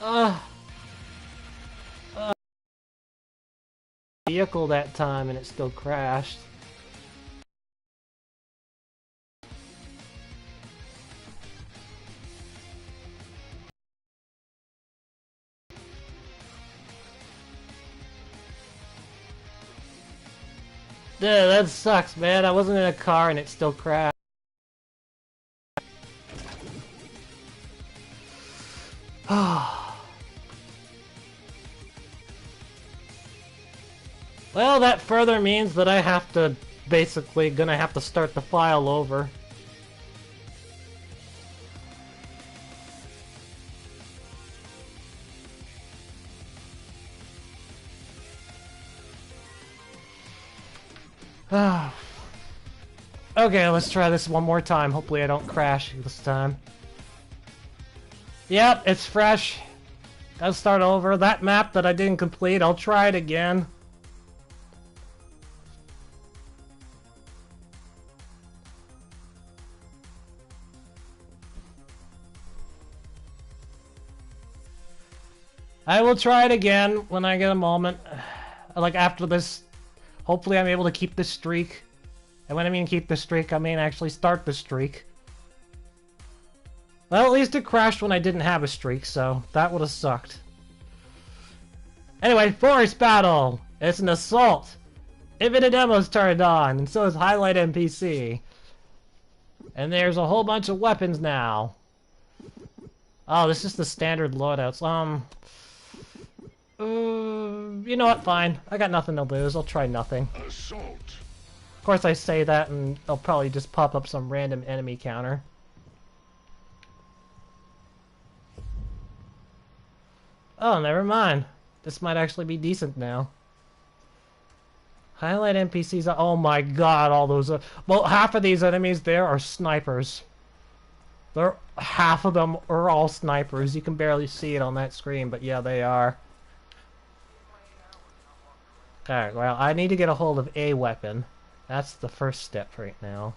Uh, vehicle that time and it still crashed. Dude, that sucks, man. I wasn't in a car and it still crashed. Well, that further means that I have to basically gonna have to start the file over. Okay, let's try this one more time. Hopefully I don't crash this time. Yep, it's fresh. Gotta start over. That map that I didn't complete, I'll try it again. I will try it again when I get a moment. Like after this, hopefully I'm able to keep this streak. And when I mean keep the streak, I mean actually start the streak. Well, at least it crashed when I didn't have a streak, so that would have sucked. Anyway, Forest Battle! It's an assault! Infinite ammo's turned on, and so is Highlight NPC. And there's a whole bunch of weapons now. Oh, this is the standard loadouts. You know what? Fine. I got nothing to lose. I'll try nothing. Assault. Of course, I say that, and I'll probably just pop up some random enemy counter. Oh, never mind. This might actually be decent now. Highlight NPCs. Oh my god, all those. Well, half of these enemies there are snipers. Half of them are all snipers. You can barely see it on that screen, but yeah, they are. Alright, well, I need to get a hold of a weapon. That's the first step right now.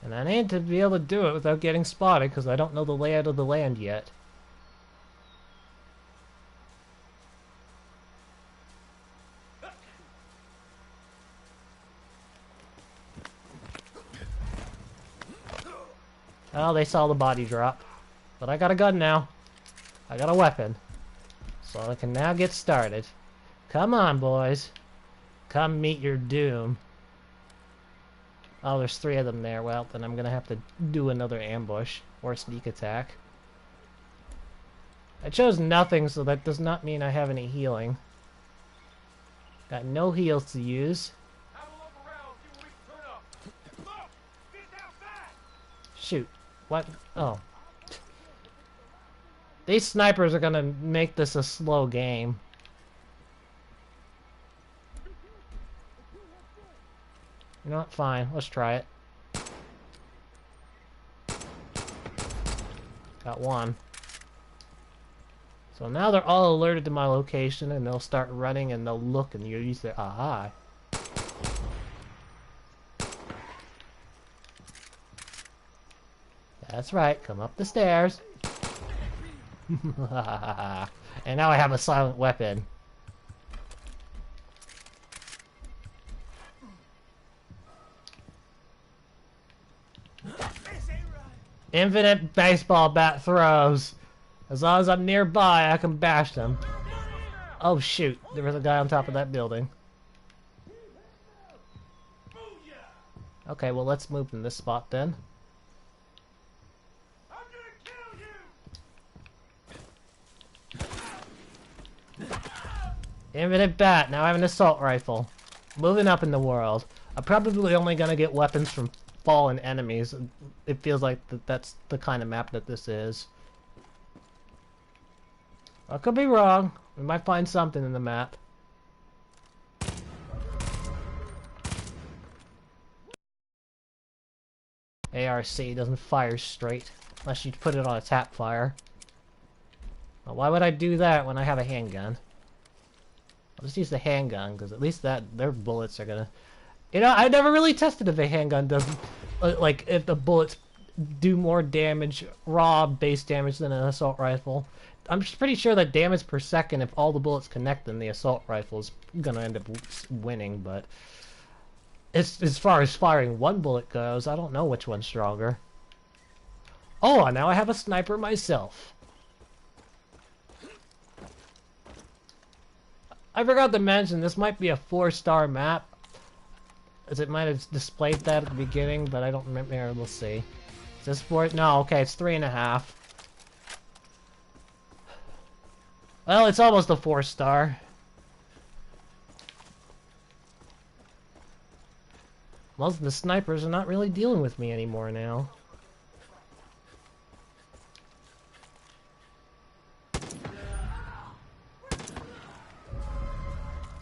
And I need to be able to do it without getting spotted, because I don't know the layout of the land yet. Oh, they saw the body drop. But I got a gun now. I got a weapon. So I can now get started. Come on, boys. Come meet your doom. Oh, there's 3 of them there. Well, then I'm gonna have to do another ambush. Or sneak attack. I chose nothing, so that does not mean I have any healing. Got no heals to use. Shoot. What? Oh. These snipers are gonna make this a slow game. You know what? Fine. Let's try it. Got one. So now they're all alerted to my location, and they'll start running, and they'll look, and you'll use their aha. That's right. Come up the stairs. And now I have a silent weapon. Infinite baseball bat throws. As long as I'm nearby, I can bash them. Oh shoot, there was a guy on top of that building. Okay, well let's move in this spot then. Infinite bat, now I have an assault rifle. Moving up in the world. I'm probably only gonna get weapons from fallen enemies. It feels like that's the kind of map that this is. I could be wrong. We might find something in the map. ARC doesn't fire straight unless you put it on a tap fire. Well, why would I do that when I have a handgun? I'll just use the handgun, because at least their bullets are gonna You know, I never really tested if a handgun does, like, if the bullets do more damage, raw base damage, than an assault rifle. I'm just pretty sure that damage per second, if all the bullets connect, then the assault rifle is gonna end up winning, but as far as firing one bullet goes, I don't know which one's stronger. Oh, now I have a sniper myself. I forgot to mention, this might be a 4-star map, as it might have displayed that at the beginning, but I don't remember. We'll see. Is this 4? No, okay, it's 3.5. Well, it's almost a 4-star. Most of the snipers are not really dealing with me anymore now.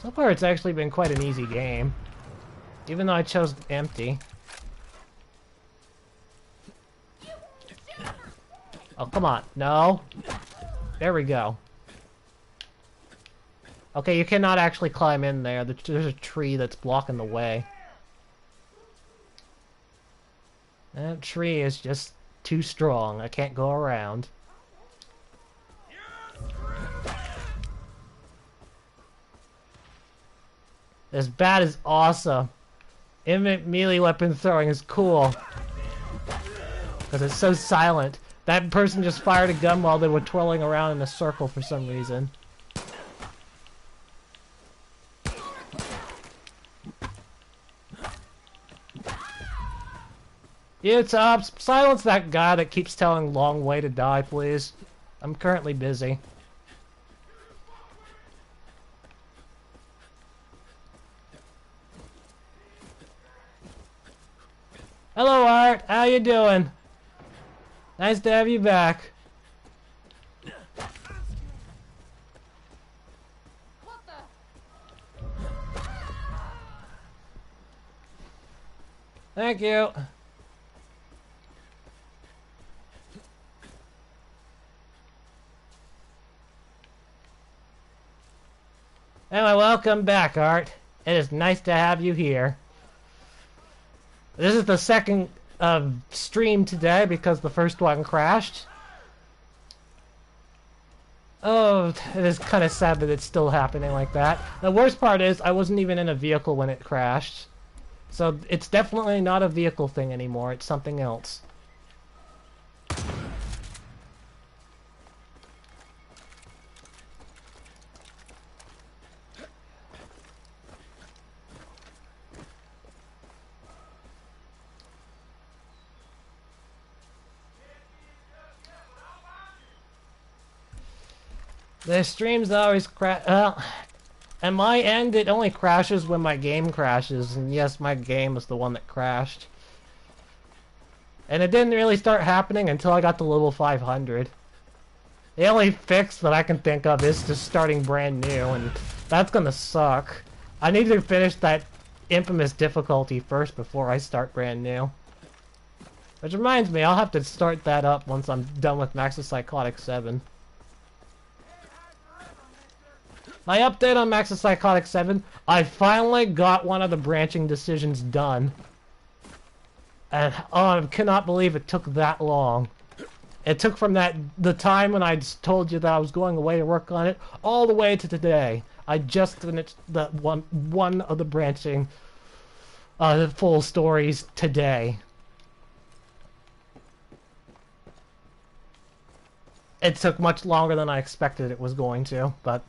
So far, it's actually been quite an easy game. Even though I chose empty. Oh, come on. No. There we go. Okay, you cannot actually climb in there. There's a tree that's blocking the way. That tree is just too strong. I can't go around. This bat is awesome. Infinite melee weapon throwing is cool. Because it's so silent. That person just fired a gun while they were twirling around in a circle for some reason. You Tops, silence that guy that keeps telling long way to die, please. I'm currently busy. Hello, Art. How you doing? Nice to have you back. Thank you. Anyway, welcome back, Art. It is nice to have you here. This is the second stream today because the first one crashed. Oh, it is kind of sad that it's still happening like that. The worst part is I wasn't even in a vehicle when it crashed. So it's definitely not a vehicle thing anymore. It's something else. The streams always crash. At my end, it only crashes when my game crashes. And yes, my game is the one that crashed. And it didn't really start happening until I got to level 500. The only fix that I can think of is just starting brand new, and that's gonna suck. I need to finish that infamous difficulty first before I start brand new. Which reminds me, I'll have to start that up once I'm done with Max of Psychotic 7. My update on Max of Psychotic 7, I finally got one of the branching decisions done. And oh, I cannot believe it took that long. It took from the time when I told you that I was going away to work on it, all the way to today. I just finished the one of the branching full stories today. It took much longer than I expected it was going to, but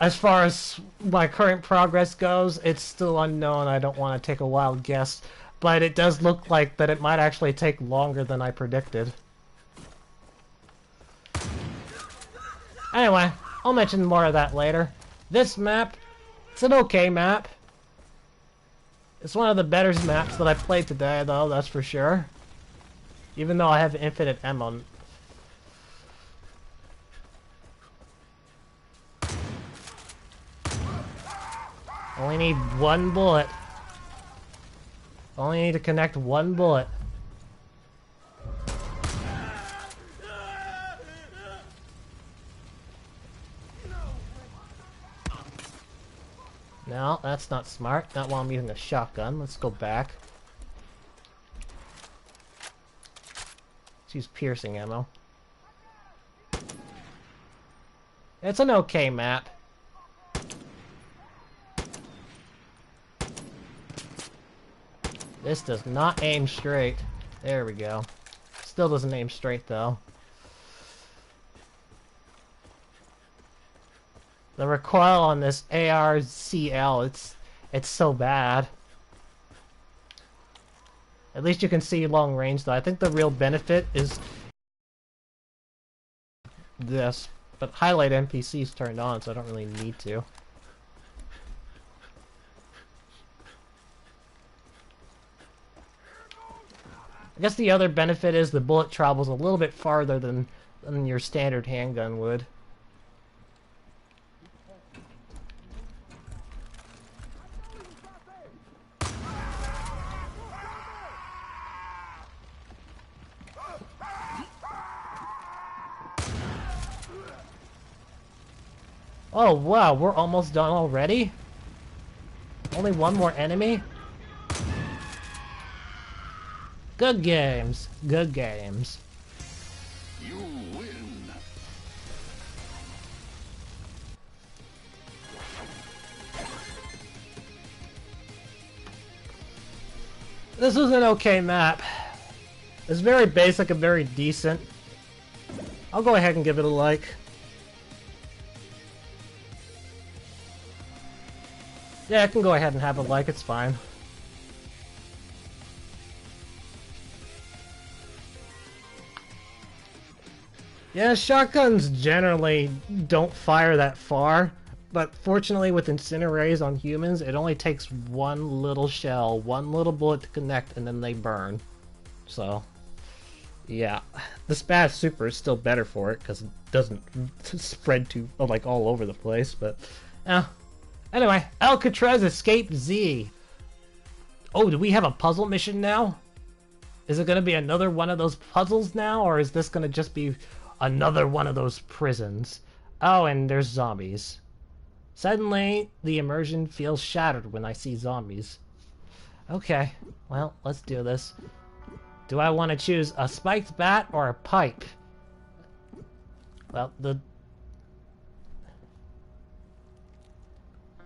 as far as my current progress goes, it's still unknown. I don't want to take a wild guess, but it does look like that it might actually take longer than I predicted. Anyway, I'll mention more of that later. This map, it's an okay map. It's one of the better maps that I've played today, though, that's for sure. Even though I have infinite ammo. Only need one bullet. Only need to connect one bullet. No, that's not smart. Not while I'm using a shotgun. Let's go back. Let's use piercing ammo. It's an okay map. This does not aim straight. There we go. Still doesn't aim straight though. The recoil on this ARCL, it's so bad. At least you can see long range though. I think the real benefit is this. But highlight NPCs turned on, so I don't really need to. I guess the other benefit is the bullet travels a little bit farther than your standard handgun would. Oh wow, we're almost done already? Only one more enemy? Good games. Good games. You win. This was an okay map. It's very basic and very decent. I'll go ahead and give it a like. Yeah, I can go ahead and have a like, it's fine. Yeah, shotguns generally don't fire that far, but fortunately with incinerays on humans, it only takes one little shell, one little bullet to connect, and then they burn. So, yeah. The Spaz Super is still better for it, because it doesn't spread too, like, all over the place, but, yeah. Anyway, Alcatraz Escape Z. Oh, do we have a puzzle mission now? Is it going to be another one of those puzzles now, or is this going to just be another one of those prisons? Oh, and there's zombies. Suddenly, the immersion feels shattered when I see zombies. Okay, well, let's do this. Do I want to choose a spiked bat or a pipe? Well,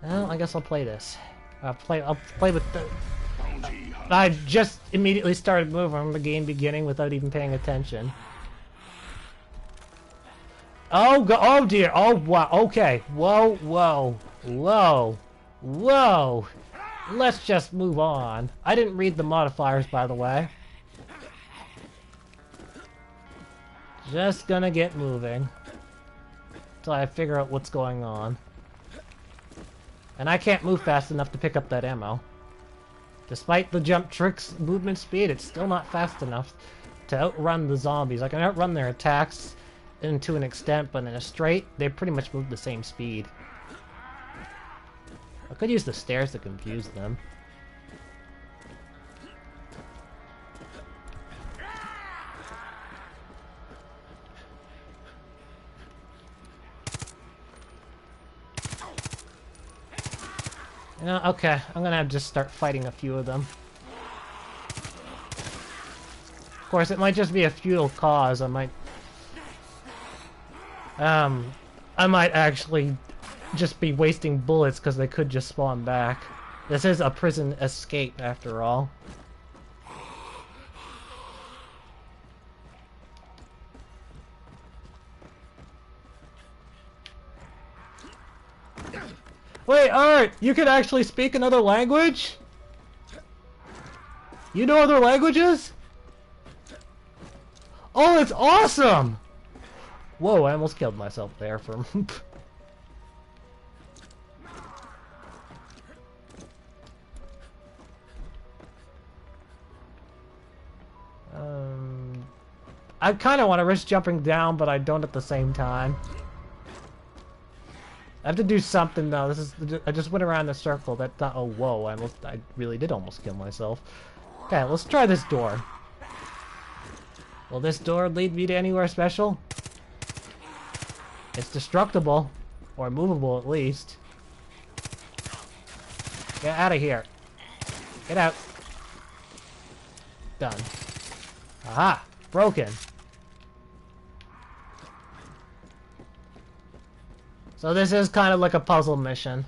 well, I guess I'll play this. I'll play with the... I just immediately started moving from the game beginning without even paying attention. Oh, oh dear. Oh, wow. Okay. Whoa, whoa, whoa, whoa. Let's just move on. I didn't read the modifiers, by the way. Just gonna get moving. Until I figure out what's going on. And I can't move fast enough to pick up that ammo. Despite the jump trick's movement speed, it's still not fast enough to outrun the zombies. I can outrun their attacks to an extent, but in a straight, they pretty much move the same speed. I could use the stairs to confuse them. You know, okay, I'm gonna have to just start fighting a few of them. Of course, it might just be a futile cause. I might actually just be wasting bullets because they could just spawn back. This is a prison escape, after all. Wait, Art! You can actually speak another language? You know other languages? Oh, it's awesome! Whoa, I almost killed myself there for... I kind of want to risk jumping down, but I don't at the same time. I have to do something though. I just went around in a circle. Oh, whoa! I really did almost kill myself. Okay, let's try this door. Will this door lead me to anywhere special? It's destructible, or movable at least. Get out of here. Get out. Done. Aha! Broken. So this is kind of like a puzzle mission.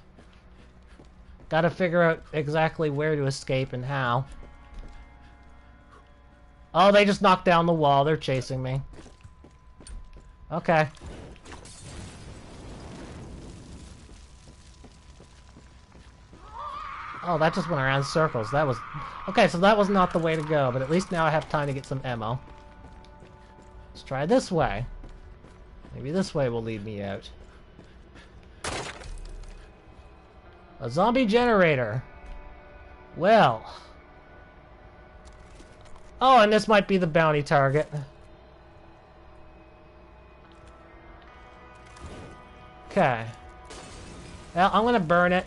Gotta figure out exactly where to escape and how. Oh, they just knocked down the wall. They're chasing me. Okay. Oh, that just went around in circles. That was... Okay, so that was not the way to go, but at least now I have time to get some ammo. Let's try this way. Maybe this way will lead me out. A zombie generator. Well. Oh, and this might be the bounty target. Okay. Well, I'm gonna burn it.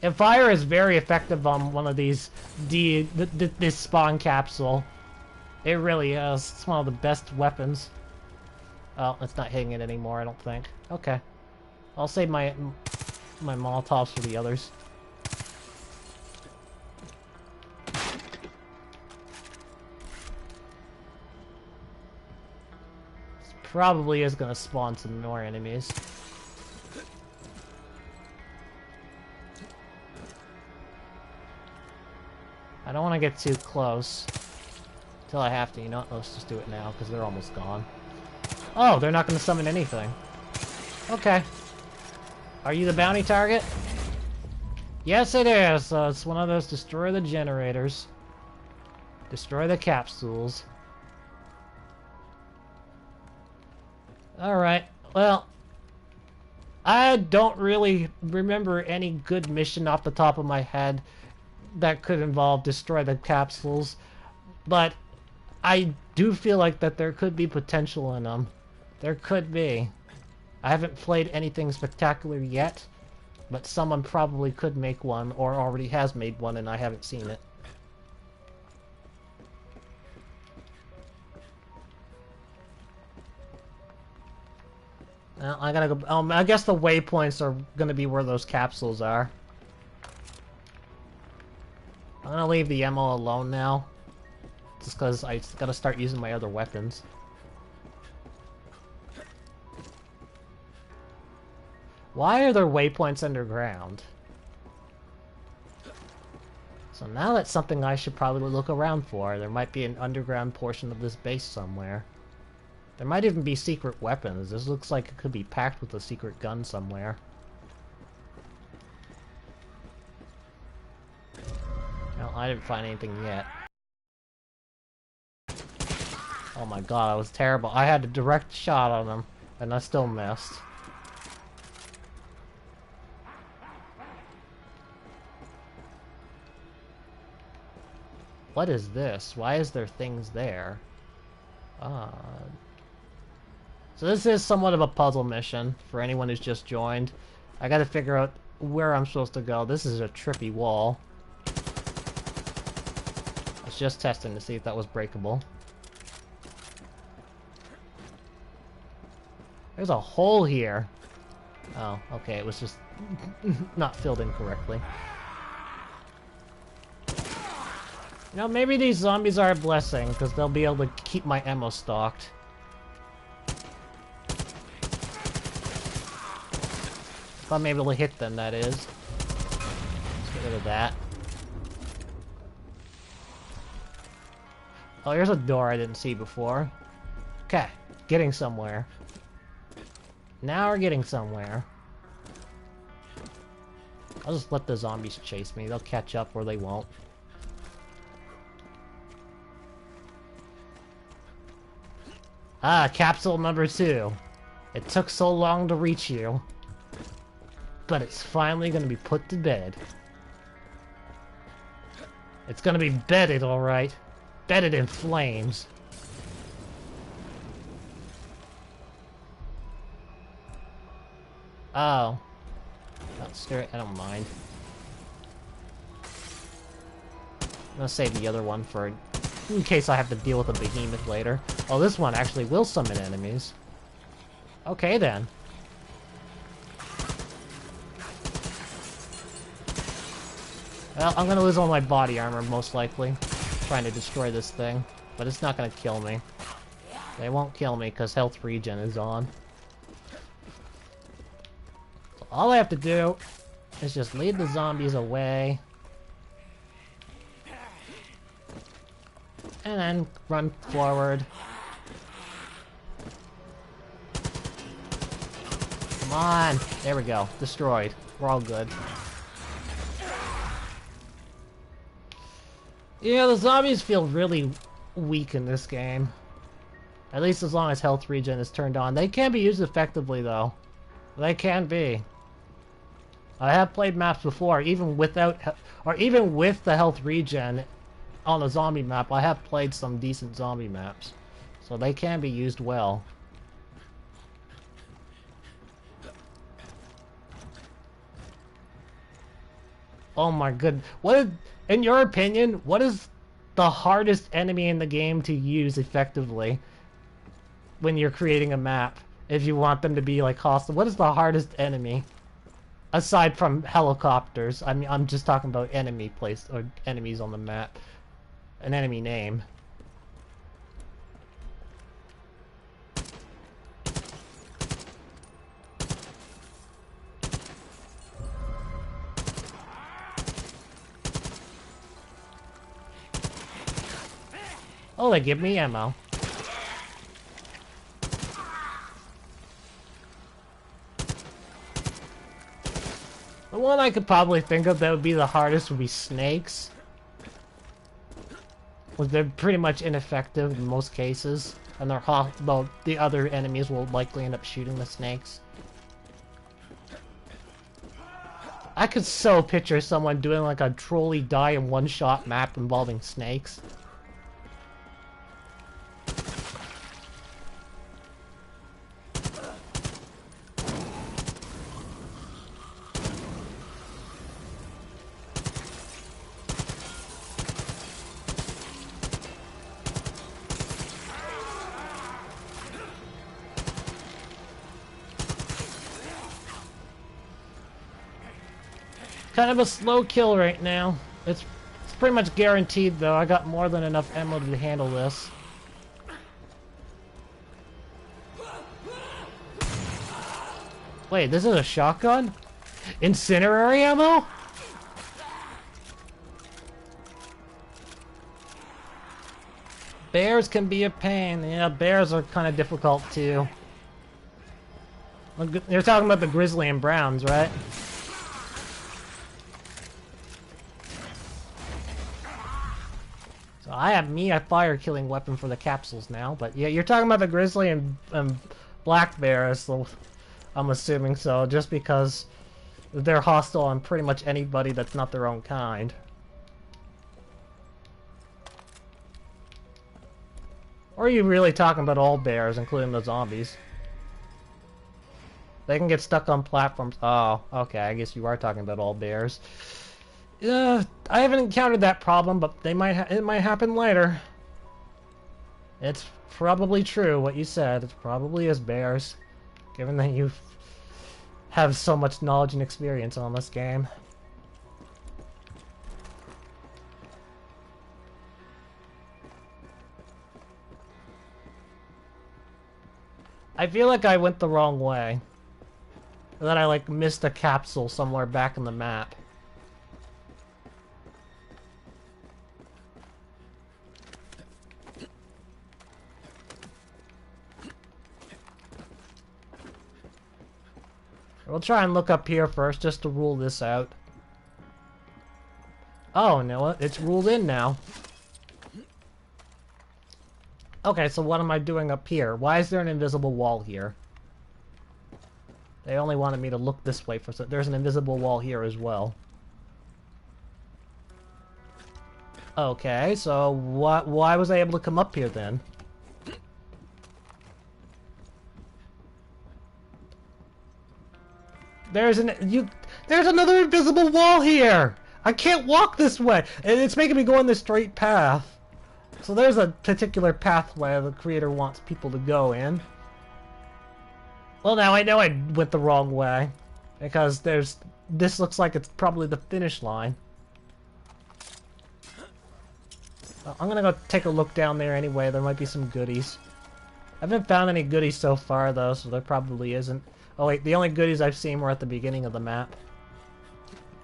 And fire is very effective on one of these, this spawn capsule. It really is. It's one of the best weapons. Oh, it's not hitting it anymore, I don't think. Okay. I'll save my Molotovs for the others. This probably is going to spawn some more enemies. I don't want to get too close. Until I have to, you know what? Let's just do it now, because they're almost gone. Oh, they're not going to summon anything. Okay. Are you the bounty target? Yes, it is. So it's one of those destroy the generators. Destroy the capsules. Alright, well... I don't really remember any good mission off the top of my head that could involve destroy the capsules, but I do feel like that there could be potential in them. There could be. I haven't played anything spectacular yet, but someone probably could make one, or already has made one, and I haven't seen it. Well, I gotta go... I guess the waypoints are gonna be where those capsules are. I'm gonna leave the ammo alone now. Just because I gotta start using my other weapons. Why are there waypoints underground? So now that's something I should probably look around for. There might be an underground portion of this base somewhere. There might even be secret weapons. This looks like it could be packed with a secret gun somewhere. Well, I didn't find anything yet. Oh my god, that was terrible. I had a direct shot on him, and I still missed. What is this? Why is there things there? So this is somewhat of a puzzle mission for anyone who's just joined. I gotta figure out where I'm supposed to go. This is a trippy wall. I was just testing to see if that was breakable. There's a hole here. Oh, okay, it was just not filled in correctly. You know, maybe these zombies are a blessing, because they'll be able to keep my ammo stocked. If I'm able to hit them, that is. Let's get rid of that. Oh, here's a door I didn't see before. Okay, getting somewhere. Now we're getting somewhere. I'll just let the zombies chase me. They'll catch up or they won't. Ah, capsule number 2. It took so long to reach you. But it's finally gonna be put to bed. It's gonna be bedded, alright. Bedded in flames. Oh. That's scary. I don't mind. I'm gonna save the other one for in case I have to deal with a behemoth later. Oh, this one actually will summon enemies. Okay then. Well, I'm gonna lose all my body armor, most likely. Trying to destroy this thing. But it's not gonna kill me. They won't kill me, because health regen is on. So all I have to do is just lead the zombies away. And then run forward. Come on! There we go. Destroyed. We're all good. Yeah, the zombies feel really weak in this game. At least as long as health regen is turned on. They can be used effectively, though. They can be. I have played maps before, even without, or even with the health regen on a zombie map. I have played some decent zombie maps, so they can be used well. Oh my good. In your opinion, what is the hardest enemy in the game to use effectively when you're creating a map? If you want them to be like hostile, what is the hardest enemy? Aside from helicopters, I mean, I'm just talking about enemy place or enemies on the map. An enemy name. Oh, they give me ammo. The one I could probably think of that would be the hardest would be snakes. Well, they're pretty much ineffective in most cases, and they're well, the other enemies will likely end up shooting the snakes. I could so picture someone doing like a trolley die in one-shot map involving snakes. Kind of a slow kill right now. It's pretty much guaranteed though. I got more than enough ammo to handle this. Wait, this is a shotgun? Incinerary ammo? Bears can be a pain. Yeah, bears are kind of difficult too. You're talking about the grizzly and browns, right? So I have a fire-killing weapon for the capsules now, but yeah, you're talking about the grizzly and black bears, so I'm assuming so, just because they're hostile on pretty much anybody that's not their own kind. Or are you really talking about all bears, including the zombies? They can get stuck on platforms. Oh, okay, I guess you are talking about all bears. I haven't encountered that problem, but it might happen later. It's probably true what you said. It probably is bears, given that you have so much knowledge and experience on this game. I feel like I went the wrong way. That I like missed a capsule somewhere back in the map. We'll try and look up here first, just to rule this out. Oh, no, it's ruled in now. Okay, so what am I doing up here? Why is there an invisible wall here? They only wanted me to look this way for some... There's an invisible wall here as well. Okay, so why was I able to come up here then? There's another invisible wall here! I can't walk this way! And it's making me go on this straight path. So there's a particular pathway the creator wants people to go in. Well, now I know I went the wrong way. Because this looks like it's probably the finish line. I'm gonna go take a look down there anyway. There might be some goodies. I haven't found any goodies so far, though, so there probably isn't. Oh, wait, the only goodies I've seen were at the beginning of the map.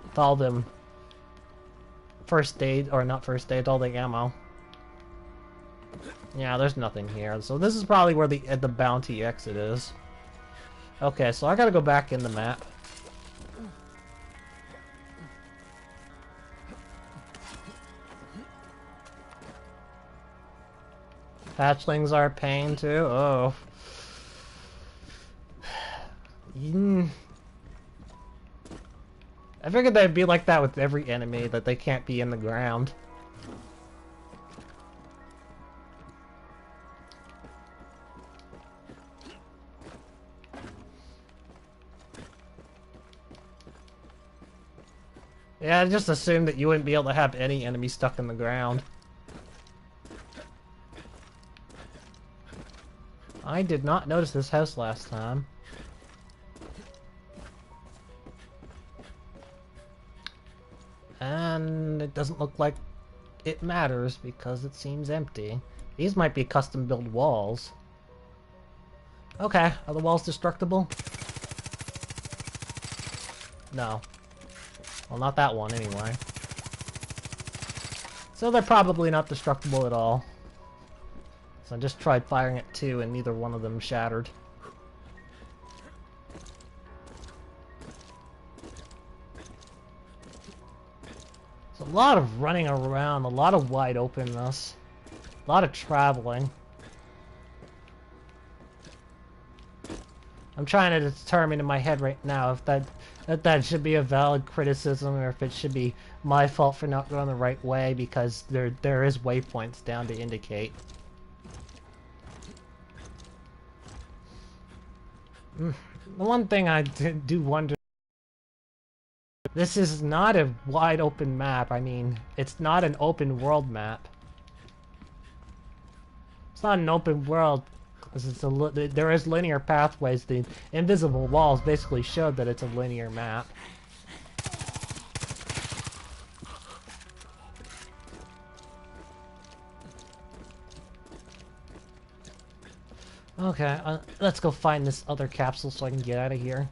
With all them first aid, or not first aid, all the ammo. Yeah, there's nothing here. So this is probably where the bounty exit is. Okay, so I gotta go back in the map. Hatchlings are a pain too. Oh. I figured they'd be like that with every enemy, that they can't be in the ground. Yeah, I just assumed that you wouldn't be able to have any enemy stuck in the ground. I did not notice this house last time. And it doesn't look like it matters because it seems empty. These might be custom-built walls. Okay, are the walls destructible? No. Well, not that one, anyway. So they're probably not destructible at all. So I just tried firing at two, and neither one of them shattered. There's a lot of running around, a lot of wide openness, a lot of traveling. I'm trying to determine in my head right now if that should be a valid criticism or if it should be my fault for not going the right way, because there is waypoints down to indicate. The one thing I do wonder, this is not a wide open map. I mean, it's not an open world map. It's not an open world. There is linear pathways. The invisible walls basically showed that it's a linear map. Okay, let's go find this other capsule so I can get out of here.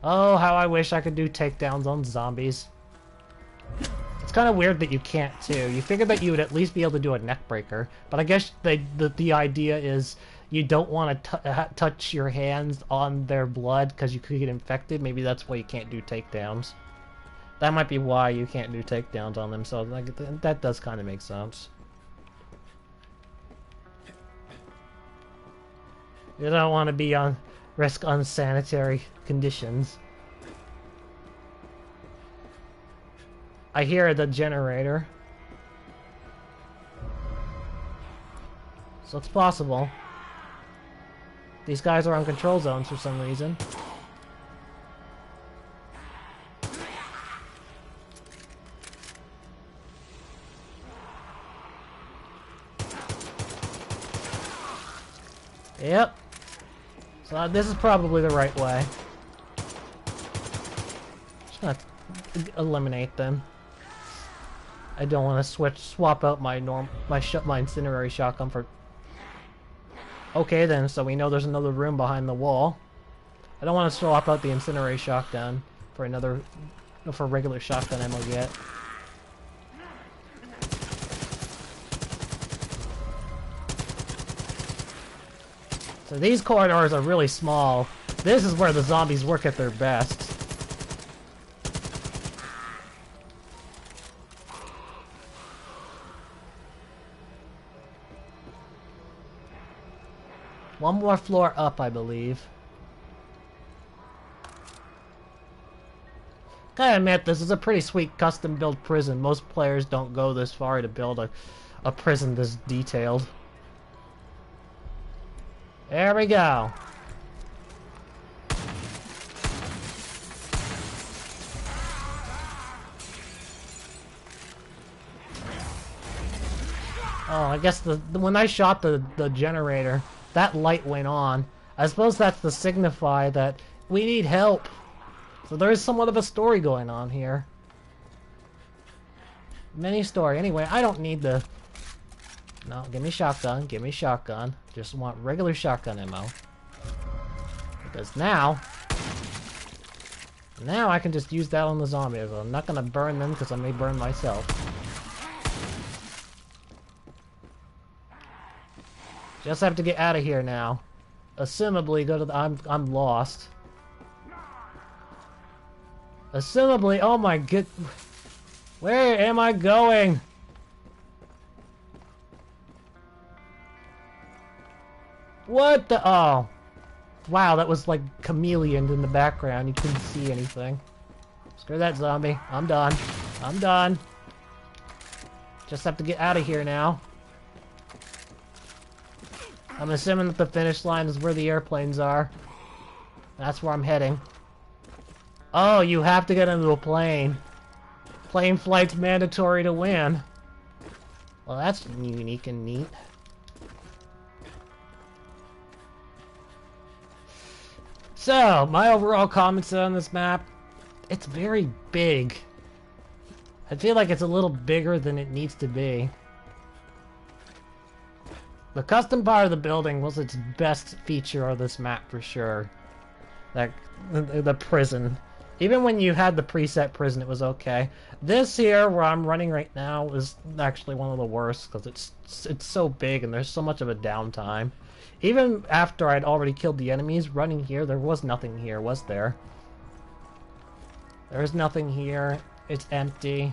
Oh, how I wish I could do takedowns on zombies. It's kind of weird that you can't too. You figured that you would at least be able to do a neck breaker, but I guess the idea is you don't want to touch your hands on their blood because you could get infected. Maybe that's why you can't do takedowns. That might be why you can't do takedowns on them, so like, that does kind of make sense. You don't want to be on risk unsanitary conditions. I hear the generator. So it's possible. These guys are on control zones for some reason. Yep. So this is probably the right way. Just gonna eliminate them. I don't want to swap out my incendiary shotgun for. Okay then, so we know there's another room behind the wall. I don't want to swap out the incendiary shotgun for regular shotgun ammo yet. So these corridors are really small. This is where the zombies work at their best. One more floor up, I believe. Gotta admit, this is a pretty sweet custom-built prison. Most players don't go this far to build a prison this detailed. There we go. Oh, I guess when I shot the generator, that light went on. I suppose that's to signify that we need help. So there is somewhat of a story going on here. Mini story. Anyway, I don't need the... No, give me shotgun. Give me shotgun. Just want regular shotgun ammo. Because now I can just use that on the zombies. I'm not gonna burn them because I may burn myself. Just have to get out of here now. Assumably go to the... I'm lost. Assumably... Oh my god... Where am I going? What the... Oh. Wow, that was like chameleon in the background. You couldn't see anything. Screw that zombie. I'm done. I'm done. Just have to get out of here now. I'm assuming that the finish line is where the airplanes are. That's where I'm heading. Oh, you have to get into a plane. Plane flight's mandatory to win. Well, that's unique and neat. So, my overall comments on this map, it's very big. I feel like it's a little bigger than it needs to be. The custom part of the building was its best feature of this map for sure. Like, the prison. Even when you had the preset prison, it was okay. This here, where I'm running right now, is actually one of the worst, because it's so big and there's so much of a downtime. Even after I'd already killed the enemies, running here, there was nothing here, was there? There's nothing here. It's empty.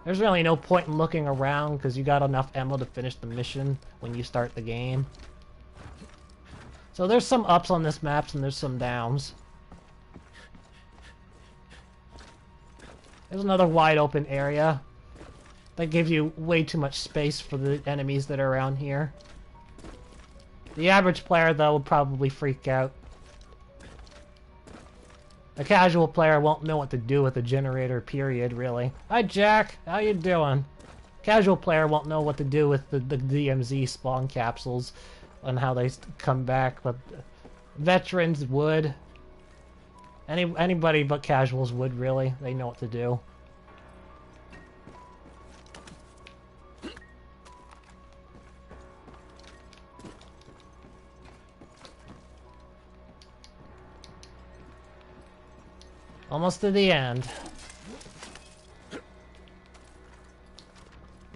There's really no point in looking around, because you got enough ammo to finish the mission when you start the game. So there's some ups on this map, and there's some downs. There's another wide open area. That gives you way too much space for the enemies that are around here. The average player, though, will probably freak out. A casual player won't know what to do with the generator, period, really. Hi, Jack. How you doing? Casual player won't know what to do with the DMZ spawn capsules and how they come back, but veterans would. Anybody but casuals would, really. They know what to do. Almost to the end.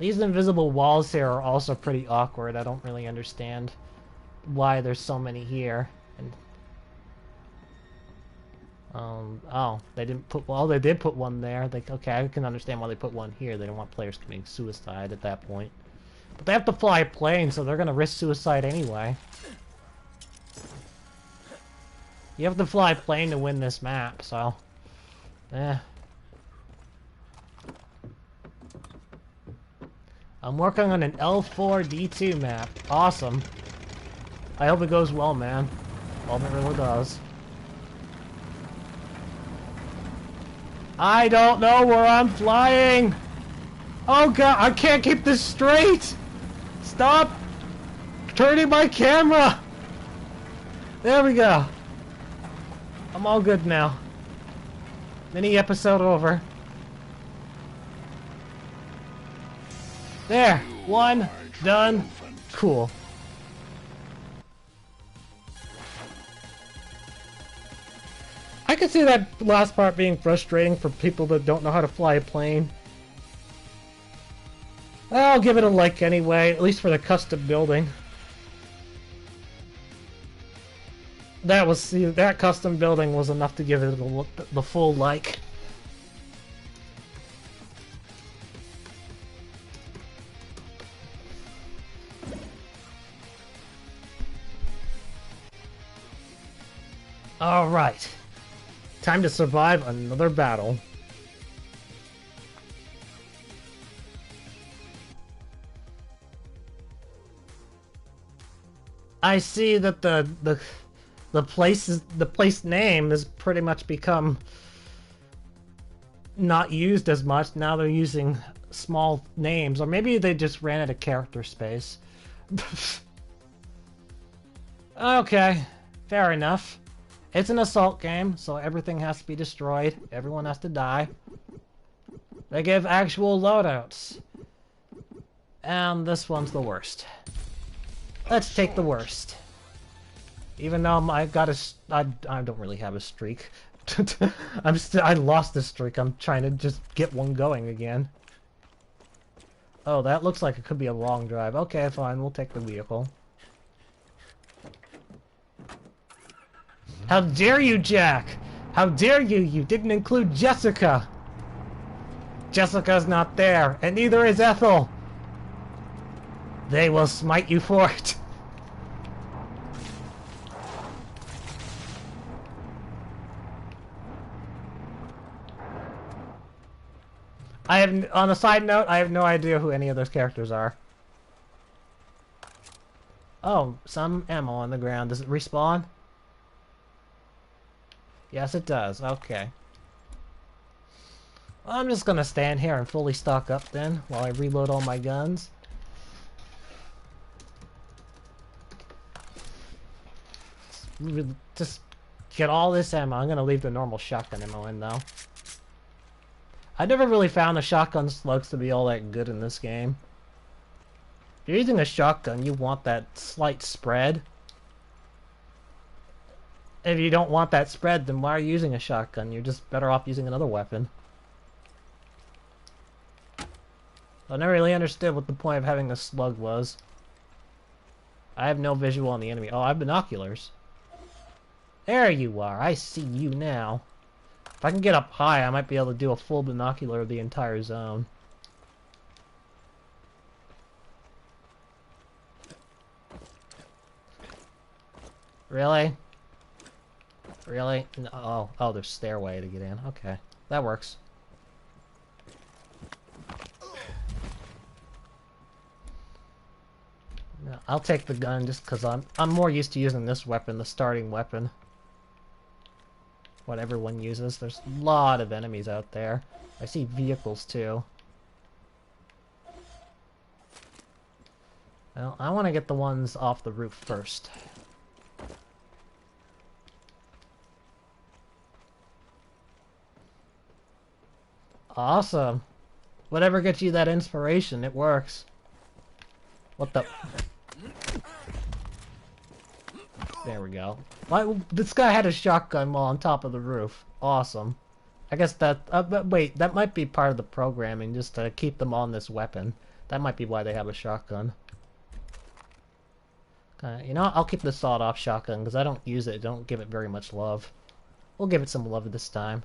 These invisible walls here are also pretty awkward. I don't really understand why there's so many here. And oh, they didn't put... Well, they did put one there. Okay, I can understand why they put one here. They don't want players committing suicide at that point. But they have to fly a plane, so they're gonna risk suicide anyway. You have to fly a plane to win this map, so... I'm working on an L4D2 map. Awesome. I hope it goes well, man. Hope it really does. I don't know where I'm flying! Oh god, I can't keep this straight! Stop turning my camera! There we go. I'm all good now. Mini episode over. There! One! Done! Cool. I can see that last part being frustrating for people that don't know how to fly a plane. I'll give it a like anyway, at least for the custom building. That custom building was enough to give it the full like. Alright. Time to survive another battle. I see that the place name has pretty much become not used as much. Now they're using small names, or maybe they just ran out of character space. Okay, fair enough. It's an assault game, so everything has to be destroyed. Everyone has to die. They give actual loadouts. And this one's the worst. Let's take the worst. Even though I don't really have a streak. I lost the streak. I'm trying to just get one going again. Oh, that looks like it could be a long drive. Okay, fine. We'll take the vehicle. How dare you, Jack? How dare you? You didn't include Jessica. Jessica's not there, and neither is Ethel. They will smite you for it. On a side note, I have no idea who any of those characters are. Oh, some ammo on the ground. Does it respawn? Yes, it does. Okay. Well, I'm just gonna stand here and fully stock up then, while I reload all my guns. Just get all this ammo. I'm gonna leave the normal shotgun ammo in, though. I never really found the shotgun slugs to be all that good in this game. If you're using a shotgun, you want that slight spread. If you don't want that spread, then why are you using a shotgun? You're just better off using another weapon. I never really understood what the point of having a slug was. I have no visual on the enemy. Oh, I have binoculars. There you are. I see you now. If I can get up high, I might be able to do a full binocular of the entire zone. Really? Really? No. Oh, there's stairway to get in. Okay. That works. No, I'll take the gun just because I'm more used to using this weapon, the starting weapon. What everyone uses. There's a lot of enemies out there. I see vehicles too. Well, I want to get the ones off the roof first. Awesome. Whatever gets you that inspiration, it works. What the... There we go. This guy had a shotgun while on top of the roof. Awesome. I guess that... but wait, that might be part of the programming, just to keep them on this weapon. That might be why they have a shotgun. You know what? I'll keep the sawed-off shotgun, because I don't use it. Don't give it very much love. We'll give it some love this time.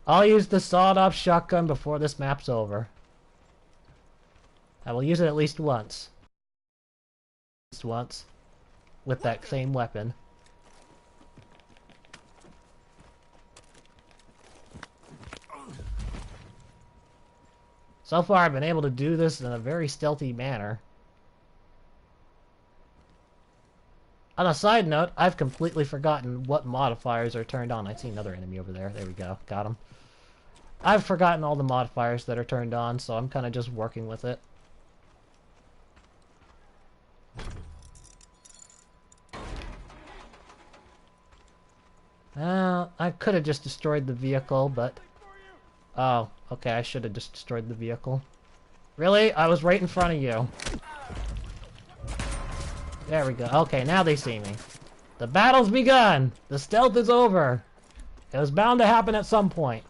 I'll use the sawed-off shotgun before this map's over. I will use it at least once. Just once. With that same weapon. So far, I've been able to do this in a very stealthy manner. On a side note, I've completely forgotten what modifiers are turned on. I see another enemy over there. There we go. Got him. I've forgotten all the modifiers that are turned on, so I'm kind of just working with it. I could have just destroyed the vehicle, but... Oh, okay, I should have just destroyed the vehicle. Really? I was right in front of you. There we go. Okay, now they see me. The battle's begun! The stealth is over! It was bound to happen at some point.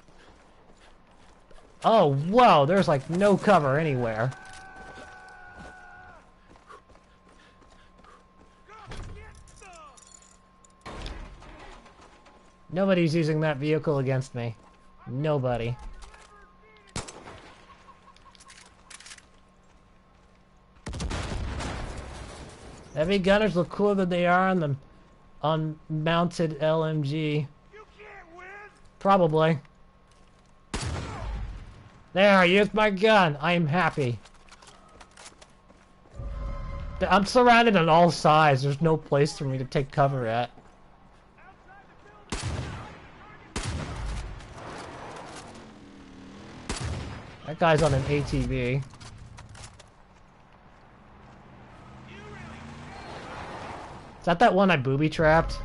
Oh, whoa! There's like no cover anywhere. Nobody's using that vehicle against me. Nobody. Heavy gunners look cooler than they are on the unmounted LMG. Probably. There, I used my gun. I am happy. I'm surrounded on all sides. There's no place for me to take cover at. That guy's on an ATV. Is that one I booby-trapped?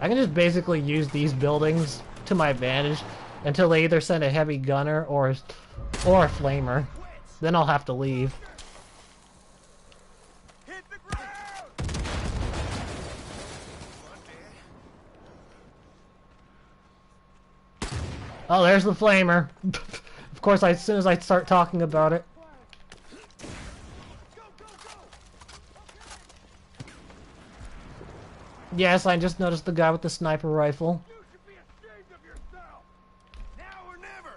I can just basically use these buildings to my advantage until they either send a heavy gunner or a flamer. Then I'll have to leave. Hit the ground! Oh, there's the flamer. Of course, as soon as I start talking about it. Yes, I just noticed the guy with the sniper rifle. You should be ashamed of yourself! Now or never!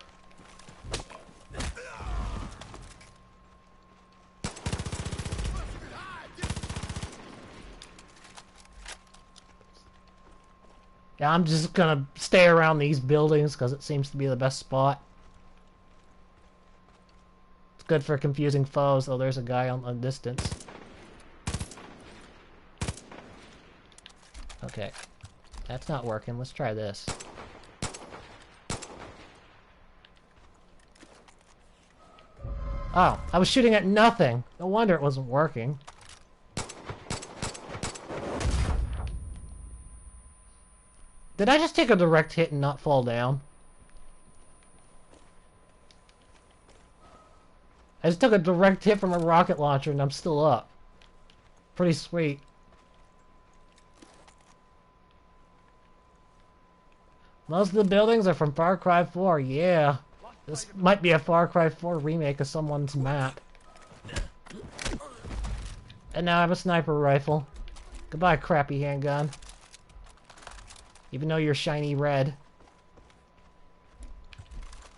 Yeah, I'm just gonna stay around these buildings because it seems to be the best spot. It's good for confusing foes. Oh, there's a guy on a distance. Okay. That's not working. Let's try this. Oh, I was shooting at nothing. No wonder it wasn't working. Did I just take a direct hit and not fall down? I just took a direct hit from a rocket launcher and I'm still up. Pretty sweet. Most of the buildings are from Far Cry 4, yeah. This might be a Far Cry 4 remake of someone's map. And now I have a sniper rifle. Goodbye, crappy handgun. Even though you're shiny red.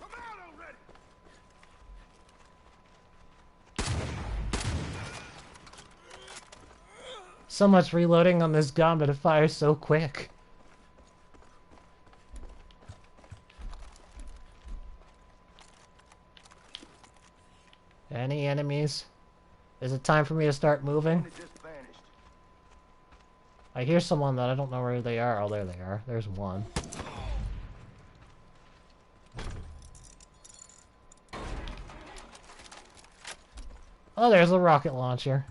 Come out already! So much reloading on this gun, but it fires so quick. Any enemies? Is it time for me to start moving? It just vanished. I hear someone that I don't know where they are. Oh, there they are. There's one. Oh, there's a rocket launcher.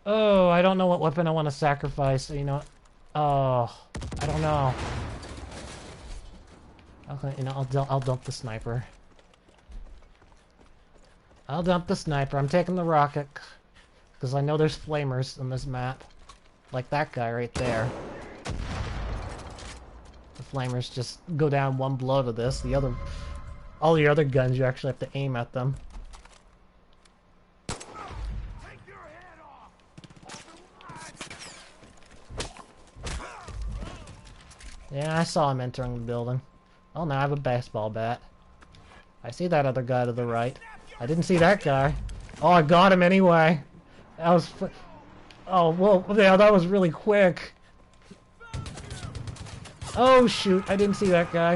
Oh, I don't know what weapon I want to sacrifice. You know what? Oh, I don't know. Okay, you know, I'll dump the sniper. I'll dump the sniper. I'm taking the rocket because I know there's flamers in this map, like that guy right there. The flamers just go down one blow to this. All the other guns, you actually have to aim at them. Take your head off! Yeah, I saw him entering the building. Oh, now I have a baseball bat. I see that other guy to the right. I didn't see that guy. Oh, I got him anyway. That was... Oh, well, yeah, that was really quick. Oh, shoot. I didn't see that guy.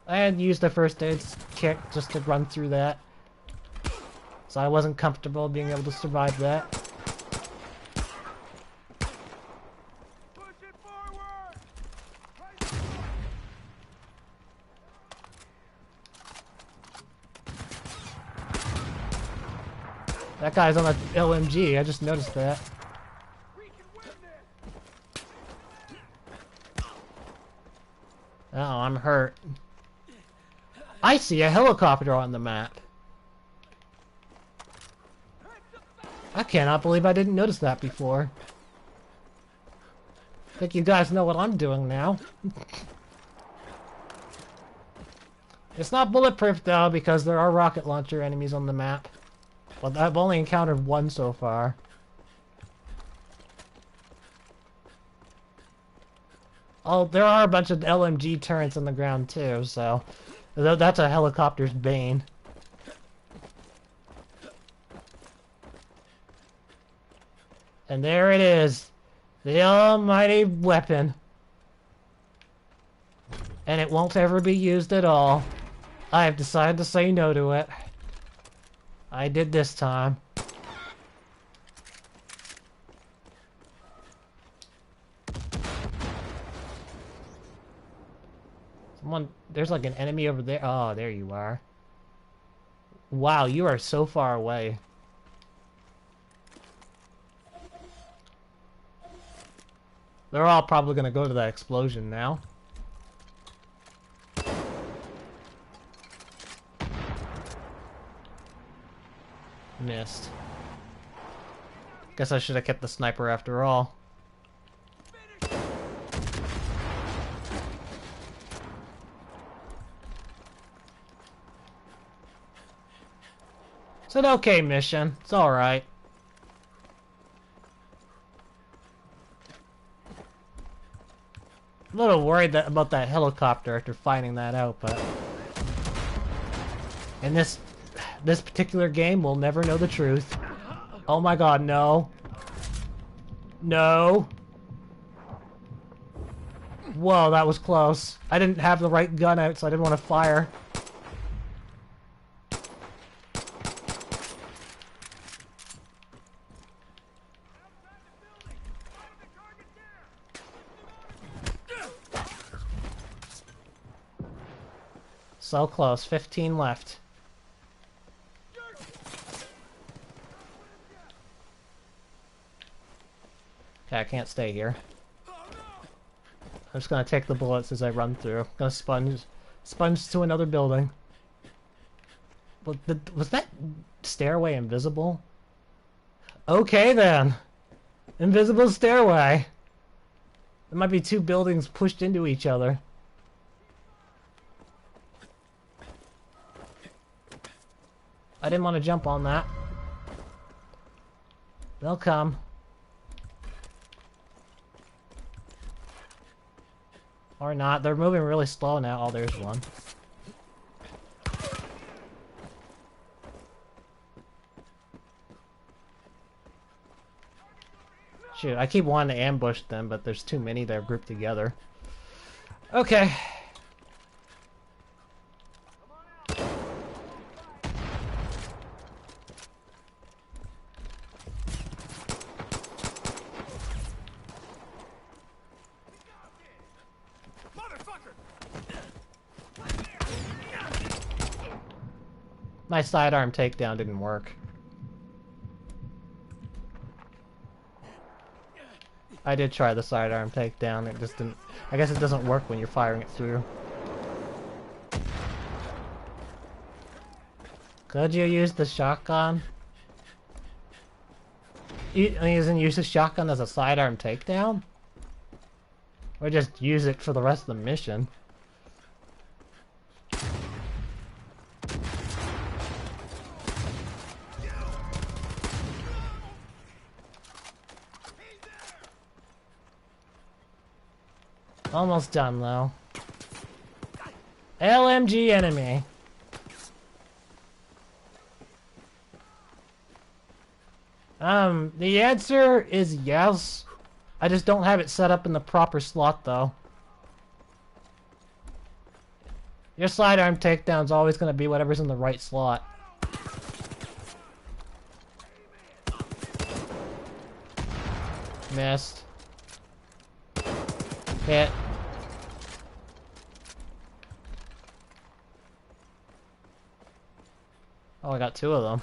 I had used a first aid kit just to run through that. So I wasn't comfortable being able to survive that. Push it forward! That guy's on a LMG. I just noticed that. We can win this! Oh, I'm hurt. I see a helicopter on the map. I cannot believe I didn't notice that before. I think you guys know what I'm doing now. It's not bulletproof though, because there are rocket launcher enemies on the map. Well, I've only encountered one so far. Oh, there are a bunch of LMG turrets on the ground too, so that's a helicopter's bane. And there it is, the almighty weapon. And it won't ever be used at all. I have decided to say no to it. I did this time. There's like an enemy over there. Oh, there you are. Wow, you are so far away. They're all probably gonna go to that explosion now. Missed. Guess I should have kept the sniper after all. It's an okay mission. It's alright. A little worried about that helicopter after finding that out, but in this particular game, we'll never know the truth. Oh my god, no. No. Whoa, that was close. I didn't have the right gun out, so I didn't want to fire. So close. 15 left. Okay, I can't stay here. I'm just gonna take the bullets as I run through. I'm gonna sponge to another building. But was that stairway invisible? Okay then. Invisible stairway. There might be two buildings pushed into each other. I didn't want to jump on that. They'll come. Or not. They're moving really slow now. Oh, there's one. Shoot, I keep wanting to ambush them, but there's too many that are grouped together. Okay. My sidearm takedown didn't work. I did try the sidearm takedown, it just didn't... I guess it doesn't work when you're firing it through. Could you use the shotgun? Use the shotgun as a sidearm takedown? Or just use it for the rest of the mission? Almost done, though. LMG enemy. The answer is yes. I just don't have it set up in the proper slot, though. Your sidearm takedown's always going to be whatever's in the right slot. Missed. Hit. Oh, I got two of them.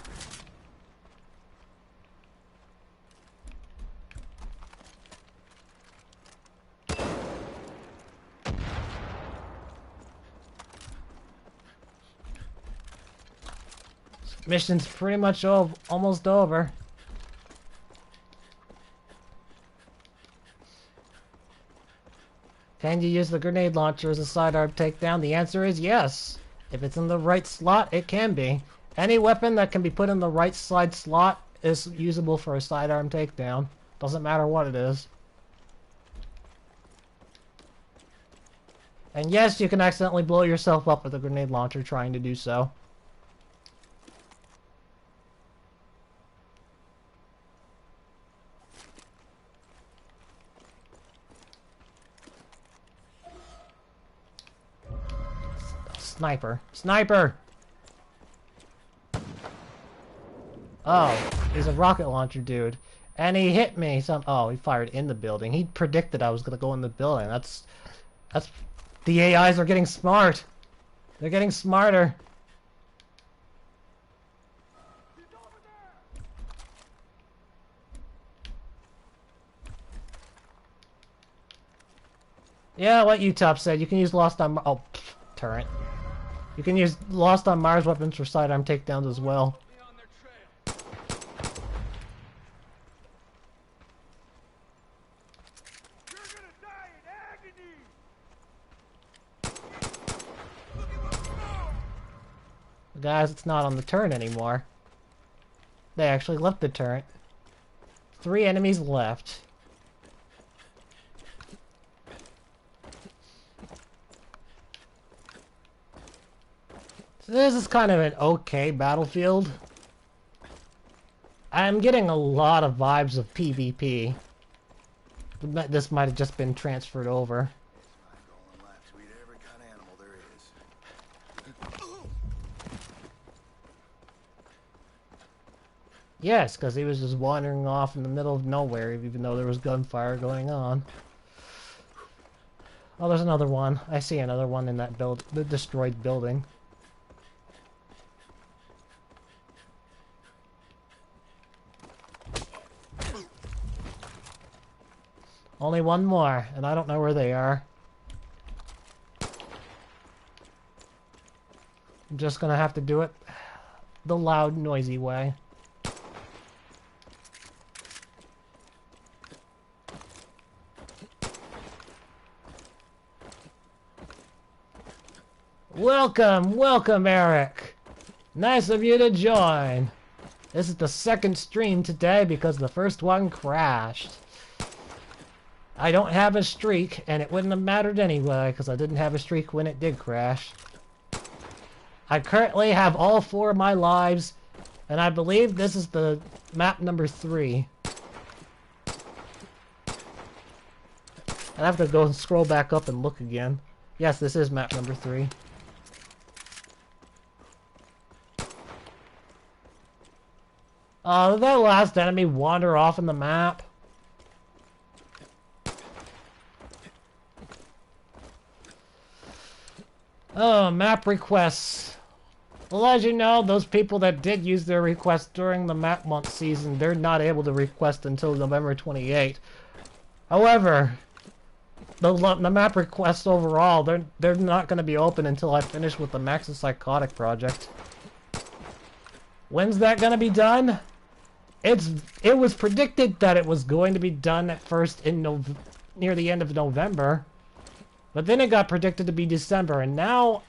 Mission's pretty much almost over. Can you use the grenade launcher as a sidearm takedown? The answer is yes. If it's in the right slot, it can be. Any weapon that can be put in the right side slot is usable for a sidearm takedown. Doesn't matter what it is. And yes, you can accidentally blow yourself up with a grenade launcher trying to do so. Sniper. Sniper! Oh, he's a rocket launcher dude. And he hit me. Oh, he fired in the building. He predicted I was gonna go in the building. That's... The AIs are getting smart. They're getting smarter. Yeah, what Utop said. You can use Lost on... Oh, pfft, turret. You can use Lost on Mars weapons for sidearm takedowns as well. Be on their trail. You're gonna die in agony. Look at those snow. Guys, it's not on the turret anymore. They actually left the turret. 3 enemies left. So this is kind of an okay battlefield. I'm getting a lot of vibes of PvP. This might have just been transferred over. Going left to eat every kind of animal there is. Yes, because he was just wandering off in the middle of nowhere, even though there was gunfire going on. Oh, there's another one. I see another one in that the destroyed building. Only one more, and I don't know where they are. I'm just gonna have to do it the loud, noisy way. Welcome, welcome, Eric. Nice of you to join. This is the second stream today because the first one crashed. I don't have a streak, and it wouldn't have mattered anyway because I didn't have a streak when it did crash. I currently have all 4 of my lives, and I believe this is the map number 3. I have to go and scroll back up and look again. Yes, this is map number 3. Did that last enemy wander off in the map? Oh, map requests. Well, as you know, those people that did use their requests during the map month season, they're not able to request until November 28th. However, the map requests overall, they're not going to be open until I finish with the Max the Psychotic project. When's that going to be done? It was predicted that it was going to be done at first in near the end of November. But then it got predicted to be December, and now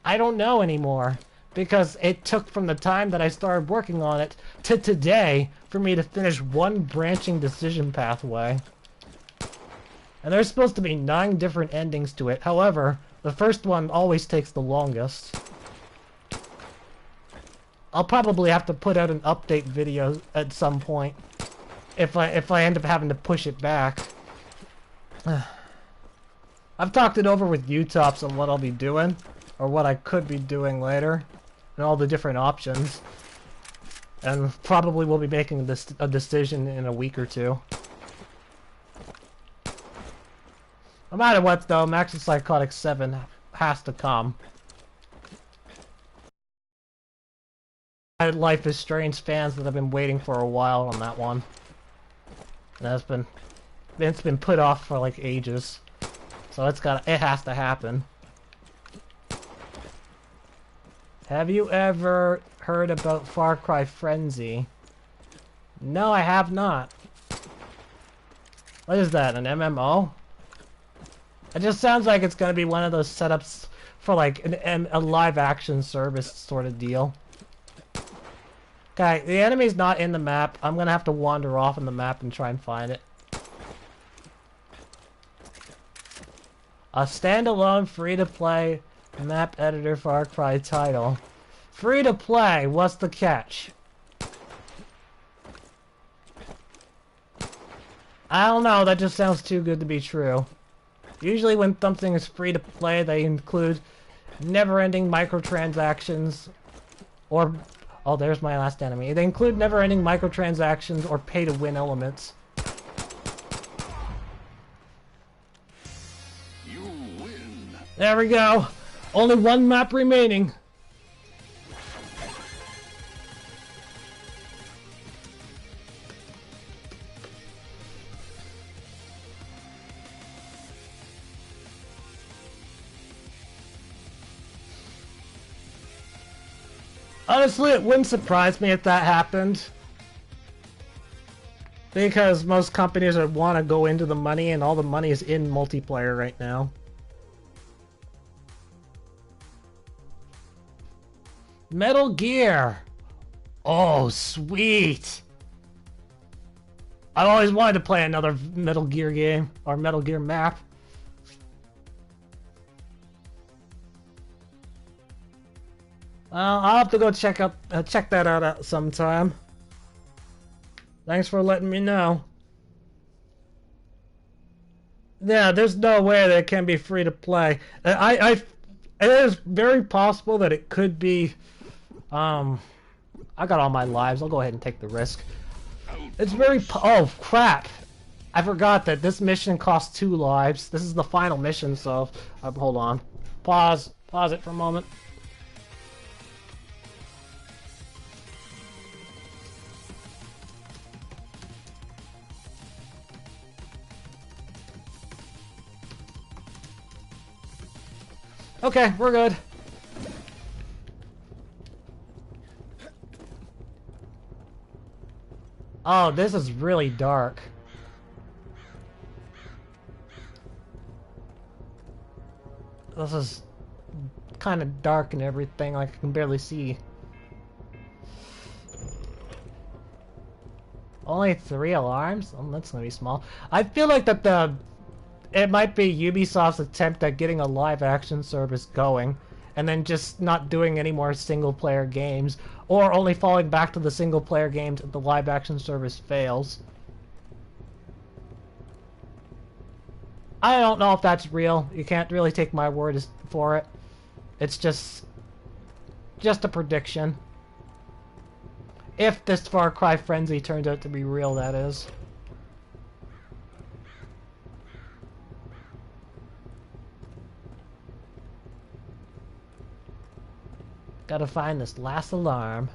I don't know anymore. Because it took from the time that I started working on it to today for me to finish one branching decision pathway. And there's supposed to be 9 different endings to it. However, the first one always takes the longest. I'll probably have to put out an update video at some point if I end up having to push it back. I've talked it over with Utops on what I'll be doing, or what I could be doing later, and all the different options. And probably will be making a decision in a week or 2. No matter what though, Max the Psychotic 7 has to come. Life is Strange fans that have been waiting for a while on that one. And it's been put off for like ages. So it has to happen. Have you ever heard about Far Cry Frenzy? No, I have not. What is that, an MMO? It just sounds like it's gonna be one of those setups for like a live action service sort of deal. Okay, the enemy's not in the map. I'm gonna have to wander off in the map and try and find it. A standalone free-to-play map editor Far Cry title. Free-to-play, what's the catch? I don't know, that just sounds too good to be true. Usually when something is free-to-play, they include never-ending microtransactions, or... Oh, there's my last enemy. They include never-ending microtransactions or pay-to-win elements. You win. There we go. Only 1 map remaining. Honestly, it wouldn't surprise me if that happened. Because most companies would want to go into the money, and all the money is in multiplayer right now. Metal Gear! Oh, sweet! I've always wanted to play another Metal Gear game, or Metal Gear map. Well, I'll have to go check that out sometime. Thanks for letting me know. Yeah, there's no way that it can be free to play. It is very possible that it could be. I got all my lives. I'll go ahead and take the risk. It's very. Oh crap! I forgot that this mission costs 2 lives. This is the final mission, so hold on. Pause it for a moment. Okay, we're good. Oh, this is really dark. This is kind of dark and everything, like I can barely see. Only 3 alarms? Oh, that's gonna be small. I feel like that it might be Ubisoft's attempt at getting a live action service going, and then just not doing any more single player games, or only falling back to the single player games if the live action service fails. I don't know if that's real. You can't really take my word for it. It's just a prediction. If this Far Cry frenzy turns out to be real, that is. Gotta find this last alarm.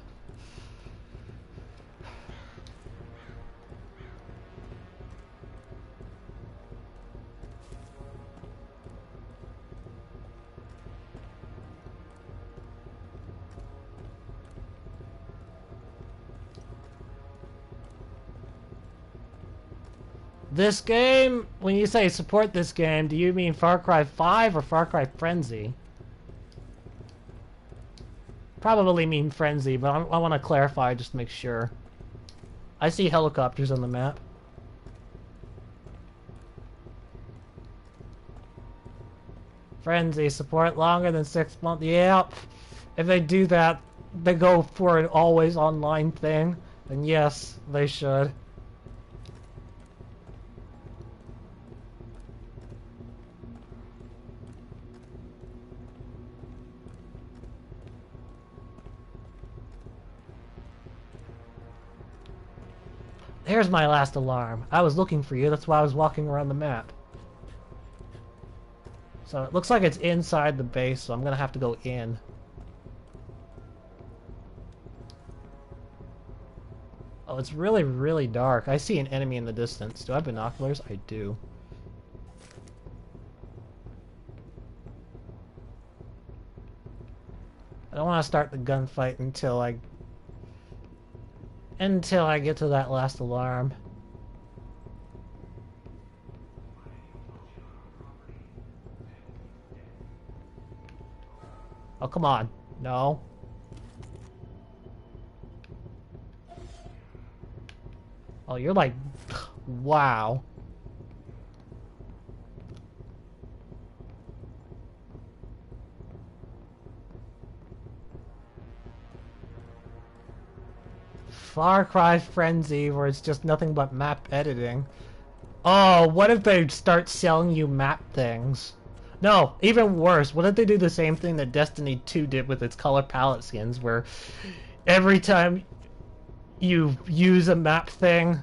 This game, when you say support this game, do you mean Far Cry 5 or Far Cry Frenzy? Probably mean Frenzy, but I want to clarify just to make sure. I see helicopters on the map. Frenzy, support longer than 6 months. Yep. If they do that, they go for an always online thing, then yes, they should. Here's my last alarm. I was looking for you, that's why I was walking around the map. So it looks like it's inside the base, so I'm gonna have to go in. Oh, it's really, really dark. I see an enemy in the distance. Do I have binoculars? I do. I don't want to start the gunfight until I get to that last alarm. Oh, come on. No. Oh, you're like... Wow. Far Cry Frenzy, where it's just nothing but map editing. Oh, what if they start selling you map things? No, even worse, what if they do the same thing that Destiny 2 did with its color palette skins, where every time you use a map thing,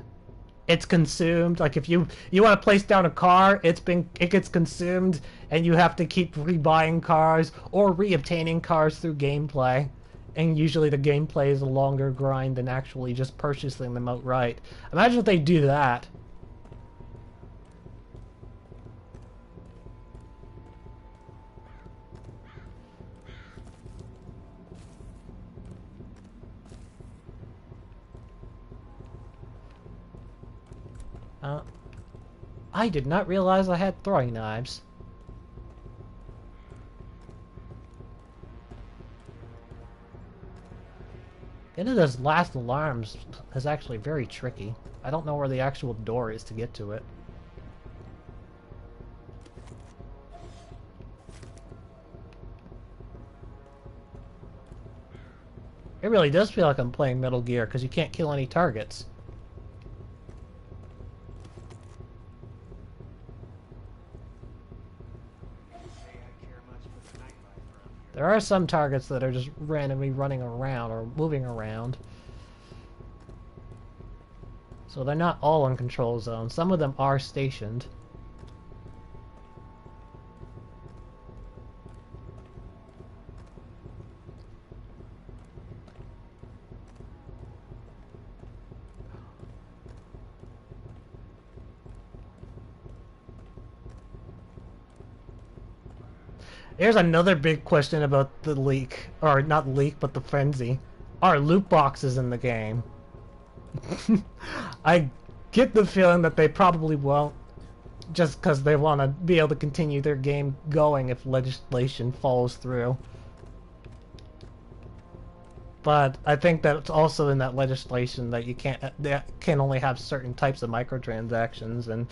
it's consumed. Like if you want to place down a car, it gets consumed, and you have to keep rebuying cars or reobtaining cars through gameplay. And usually the gameplay is a longer grind than actually just purchasing them outright. Imagine if they do that. I did not realize I had throwing knives. Getting those last alarms is actually very tricky. I don't know where the actual door is to get to it. It really does feel like I'm playing Metal Gear because you can't kill any targets. There are some targets that are just randomly running around or moving around. So they're not all in control zones. Some of them are stationed. Here's another big question about the leak. Or, not leak, but the frenzy. Are loot boxes in the game? I get the feeling that they probably won't. Just because they want to be able to continue their game going if legislation follows through. But I think that it's also in that legislation that they can only have certain types of microtransactions, and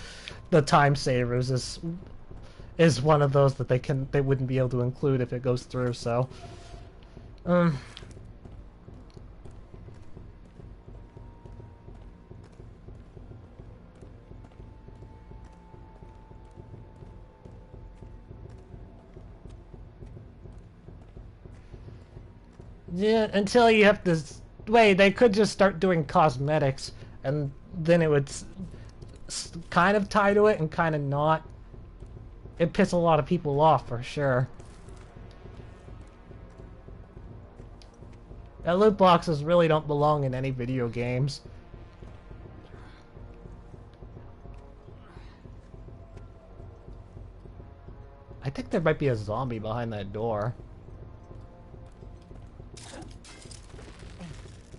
the time savers is one of those that they wouldn't be able to include if it goes through. So, yeah, until you have to wait, they could just start doing cosmetics, and then it would kind of tie to it and kind of not. It pisses a lot of people off for sure. And loot boxes really don't belong in any video games. I think there might be a zombie behind that door.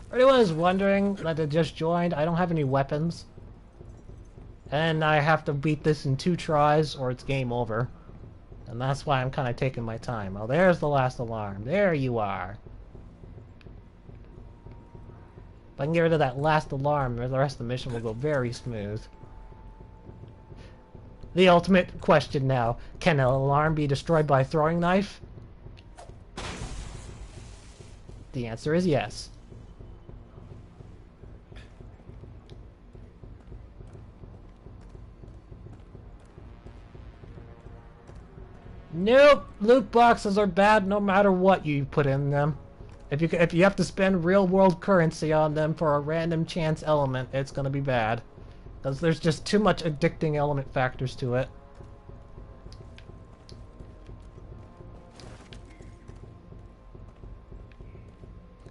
For anyone who's wondering that they just joined, I don't have any weapons. And I have to beat this in 2 tries or it's game over. And that's why I'm kind of taking my time. Oh, there's the last alarm. There you are. If I can get rid of that last alarm, the rest of the mission will go very smooth. The ultimate question now. Can an alarm be destroyed by a throwing knife? The answer is yes. Nope, loot boxes are bad no matter what you put in them. If you have to spend real world currency on them for a random chance element, it's gonna be bad. Because there's just too much addicting element factors to it.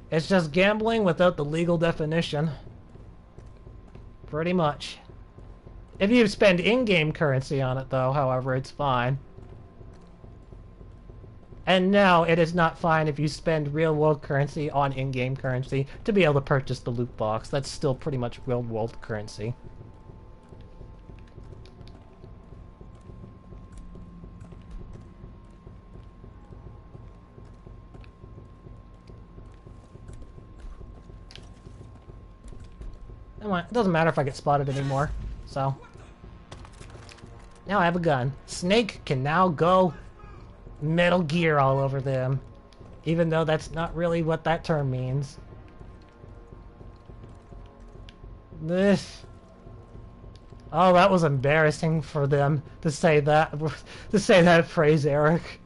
It's just gambling without the legal definition. Pretty much. If you spend in-game currency on it though, however, it's fine. And no, it is not fine if you spend real-world currency on in-game currency to be able to purchase the loot box. That's still pretty much real-world currency. It doesn't matter if I get spotted anymore, so. Now I have a gun. Snake can now go Metal Gear all over them, even though that's not really what that term means. This. Oh, that was embarrassing for them to say that phrase, Eric.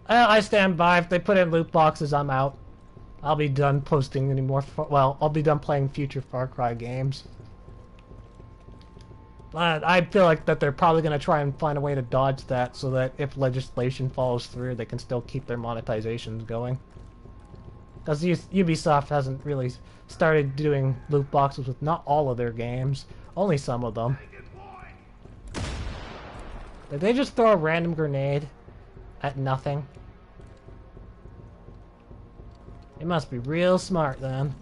I stand by. If they put in loot boxes, I'm out. I'll be done posting anymore. Well, I'll be done playing future Far Cry games. But I feel like that they're probably going to try and find a way to dodge that so that if legislation follows through, they can still keep their monetizations going. Because Ubisoft hasn't really started doing loot boxes with not all of their games, only some of them. Did they just throw a random grenade at nothing? It must be real smart then.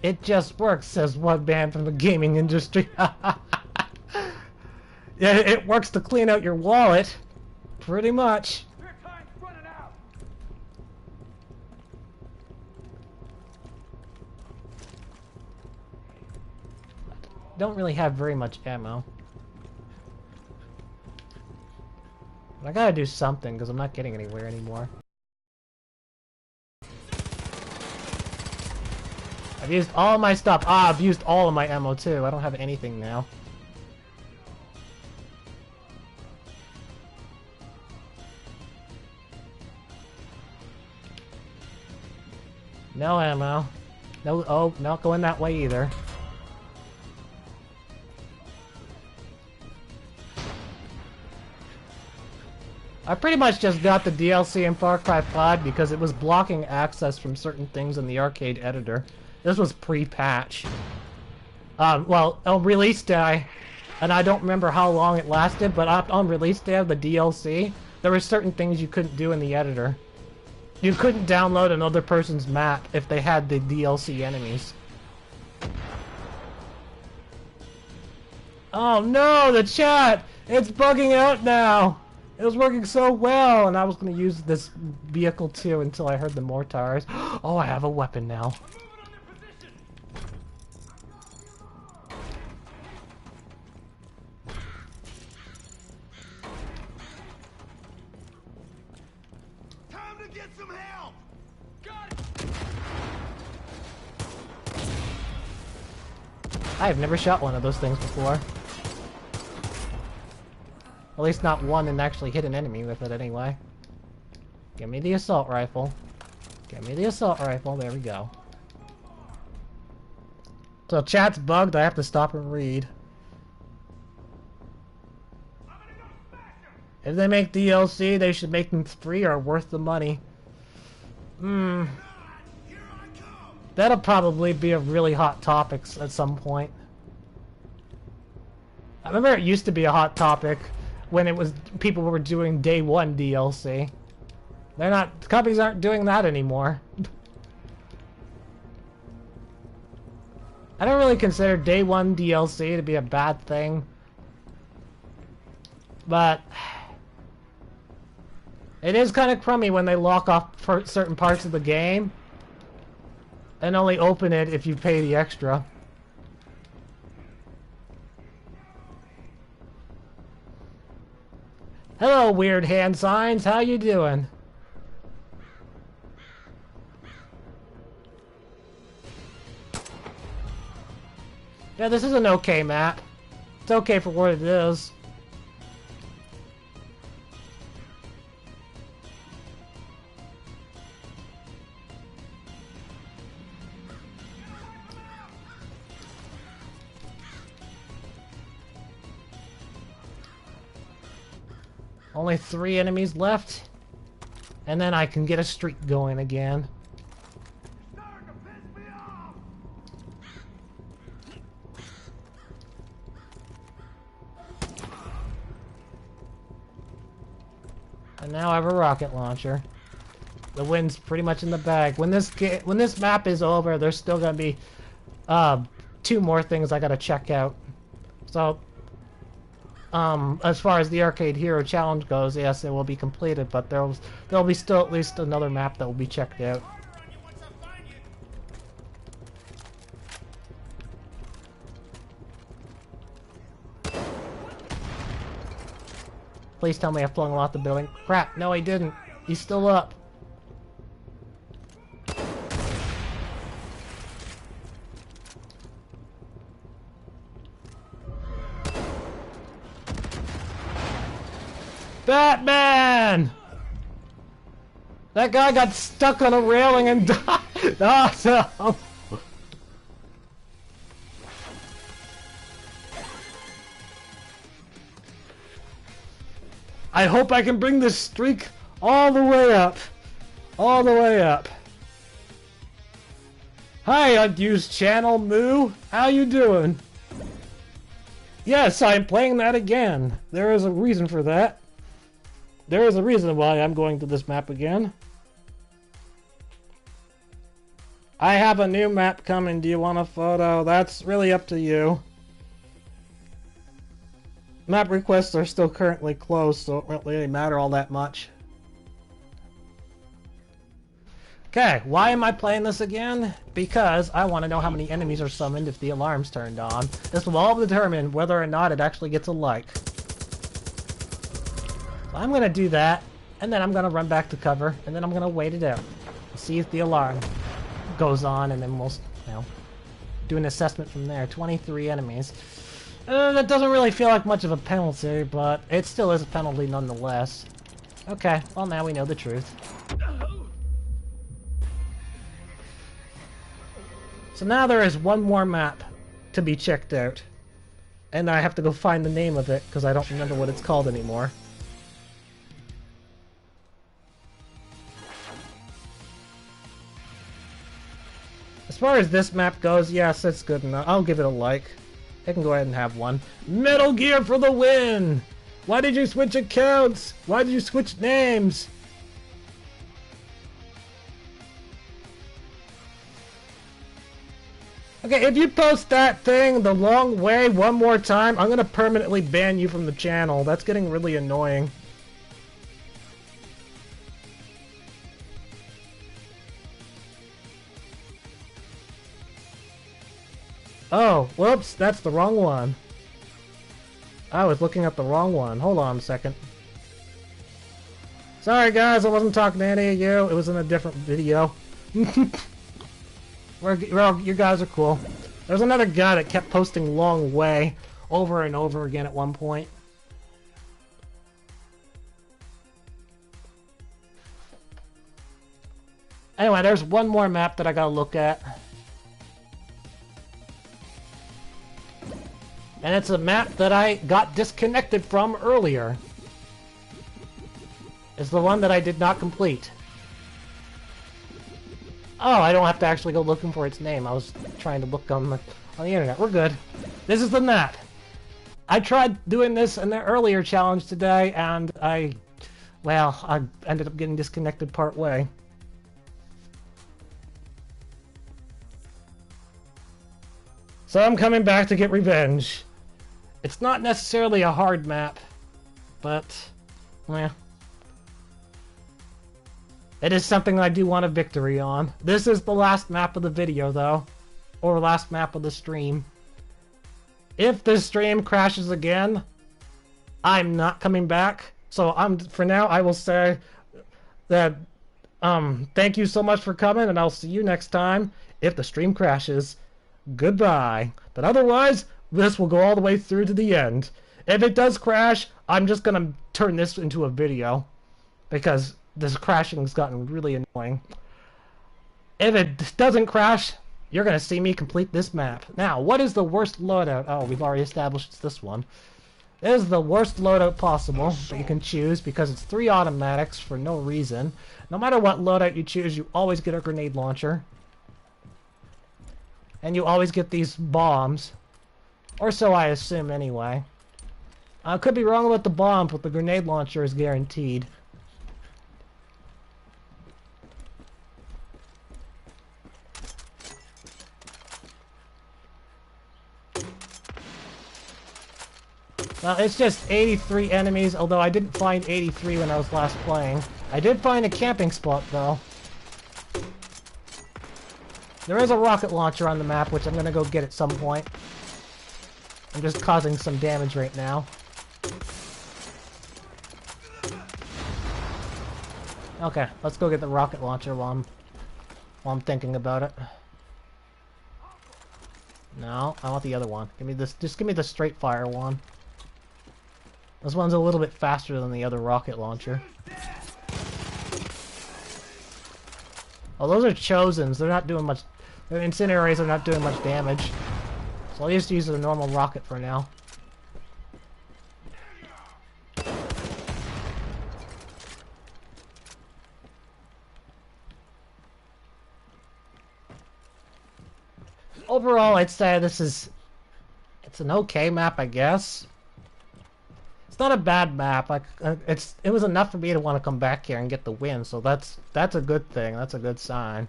It just works, says one man from the gaming industry. Yeah, it works to clean out your wallet. Pretty much. Your time's running out. Don't really have very much ammo. But I gotta do something because I'm not getting anywhere anymore. I've used all my stuff. Ah, I've used all of my ammo too. I don't have anything now. No ammo. No, oh, not going that way either. I pretty much just got the DLC in Far Cry 5 because it was blocking access from certain things in the arcade editor. This was pre-patch. Well, on release day, and I don't remember how long it lasted, but on release day of the DLC, there were certain things you couldn't do in the editor. You couldn't download another person's map if they had the DLC enemies. Oh no, the chat! It's bugging out now! It was working so well, and I was going to use this vehicle too until I heard the mortars. Oh, I have a weapon now. Time to get some help. I have never shot one of those things before. At least not one and actually hit an enemy with it anyway. Give me the assault rifle. Give me the assault rifle. There we go. So chat's bugged. I have to stop and read. If they make DLC, they should make them free or worth the money. That'll probably be a really hot topic at some point. I remember it used to be a hot topic when it was people were doing day one DLC. They're not, companies aren't doing that anymore. I don't really consider day one DLC to be a bad thing, but it is kind of crummy when they lock off certain parts of the game and only open it if you pay the extra. Hello, weird hand signs. How you doing? Yeah, this is an okay map. It's okay for what it is. Only 3 enemies left, and then I can get a streak going again. And now I have a rocket launcher. The win's pretty much in the bag. When this map is over, there's still gonna be 2 more things I gotta check out. So as far as the Arcade Hero Challenge goes, yes, it will be completed, but there'll be still at least another map that will be checked out. Please tell me I flung him off the building. Crap, no I didn't. He's still up. Batman! That guy got stuck on a railing and died! Awesome! I hope I can bring this streak all the way up. All the way up. Hi, unused channel, Moo. How you doing? Yes, I'm playing that again. There is a reason for that. There is a reason why I'm going to this map again. I have a new map coming. Do you want a photo? That's really up to you. Map requests are still currently closed, so it won't really matter all that much. Okay, why am I playing this again? Because I want to know how many enemies are summoned if the alarm's turned on. This will all determine whether or not it actually gets a like. So I'm going to do that, and then I'm going to run back to cover, and then I'm going to wait it out. See if the alarm goes on, and then we'll, you know, do an assessment from there. 23 enemies. That doesn't really feel like much of a penalty, but it still is a penalty nonetheless. Okay, well now we know the truth. So now there is one more map to be checked out. And I have to go find the name of it, because I don't remember what it's called anymore. As far as this map goes, yes, it's good enough. I'll give it a like. I can go ahead and have one. Metal Gear for the win! Why did you switch accounts? Why did you switch names? Okay, if you post that thing the long way one more time, I'm gonna permanently ban you from the channel. That's getting really annoying. Oh, whoops, that's the wrong one. I was looking at the wrong one. Hold on a second. Sorry guys, I wasn't talking to any of you. It was in a different video. You guys are cool. There's another guy that kept posting long way over and over again at one point. Anyway, there's one more map that I gotta look at. And it's a map that I got disconnected from earlier. It's the one that I did not complete. Oh, I don't have to actually go looking for its name. I was trying to look on the internet. We're good. This is the map. I tried doing this in the earlier challenge today, and I ended up getting disconnected part way. So I'm coming back to get revenge. It's not necessarily a hard map, but, well, it is something I do want a victory on. This is the last map of the video, though. Or last map of the stream. If this stream crashes again, I'm not coming back. So for now, I will say that thank you so much for coming, and I'll see you next time if the stream crashes. Goodbye. But otherwise, this will go all the way through to the end. If it does crash, I'm just gonna turn this into a video, because this crashing's gotten really annoying. If it doesn't crash, you're gonna see me complete this map. Now, what is the worst loadout? Oh, we've already established it's this one. This is the worst loadout possible that you can choose, because it's 3 automatics for no reason. No matter what loadout you choose, you always get a grenade launcher. And you always get these bombs. Or so I assume, anyway. I could be wrong about the bomb, but the grenade launcher is guaranteed. Well, it's just 83 enemies, although I didn't find 83 when I was last playing. I did find a camping spot, though. There is a rocket launcher on the map, which I'm gonna go get at some point. I'm just causing some damage right now. Okay, let's go get the rocket launcher while I'm thinking about it. No, I want the other one. Give me this. Just give me the straight fire one. This one's a little bit faster than the other rocket launcher. Oh, those are Chosens. They're not doing much. Their incinerators are not doing much damage. So I'll just use the normal rocket for now. overall, I'd say it's an okay map, I guess. It's not a bad map. It was enough for me to want to come back here and get the win, so that's a good thing. That's a good sign.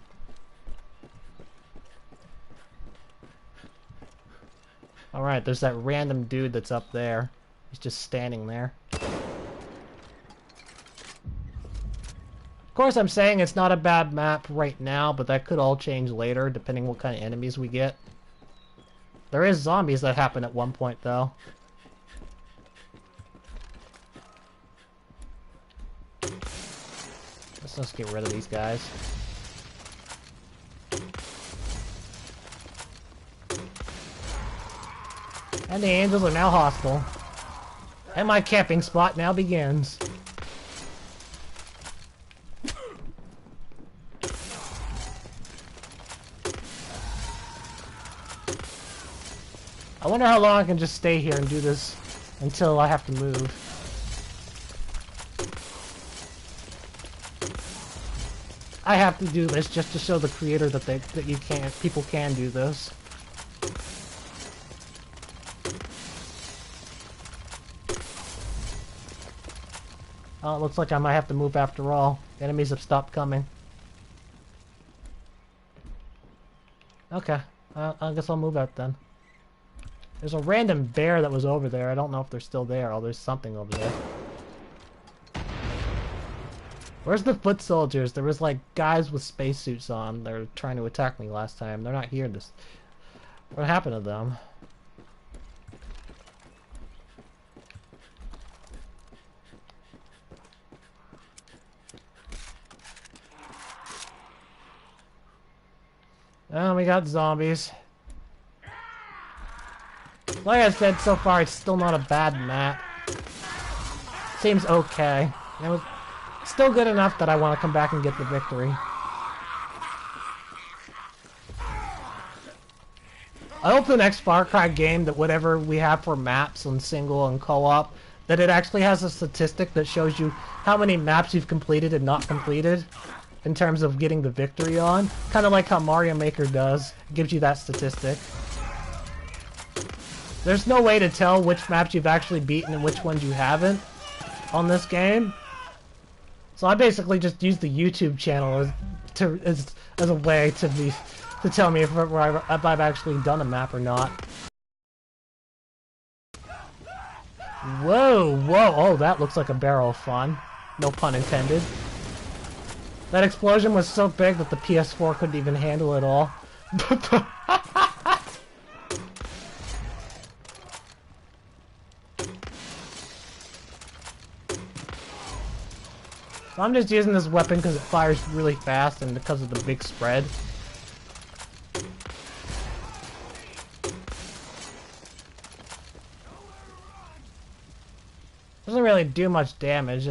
Alright, there's that random dude that's up there. He's just standing there. Of course, I'm saying it's not a bad map right now, but that could all change later, depending what kind of enemies we get. There is zombies that happen at one point, though. Let's just get rid of these guys. And the angels are now hostile. And my camping spot now begins. I wonder how long I can just stay here and do this until I have to move. I have to do this just to show the creator that people can do this. Oh, it looks like I might have to move after all. The enemies have stopped coming. Okay, I guess I'll move out then. There's a random bear that was over there. I don't know if they're still there. Oh, there's something over there. Where's the foot soldiers? There was like guys with spacesuits on. They're trying to attack me last time. They're not here. What happened to them? Oh, we got zombies. Like I said, so far it's still not a bad map. Seems okay. It was still good enough that I want to come back and get the victory. I hope the next Far Cry game, that whatever we have for maps on single and co-op, that it actually has a statistic that shows you how many maps you've completed and not completed in terms of getting the victory on. Kind of like how Mario Maker does. It gives you that statistic. There's no way to tell which maps you've actually beaten and which ones you haven't on this game. So I basically just use the YouTube channel as a way to tell me if I've actually done a map or not. Whoa, whoa, oh, that looks like a barrel of fun. No pun intended. That explosion was so big that the PS4 couldn't even handle it all. So I'm just using this weapon because it fires really fast and because of the big spread. Doesn't really do much damage.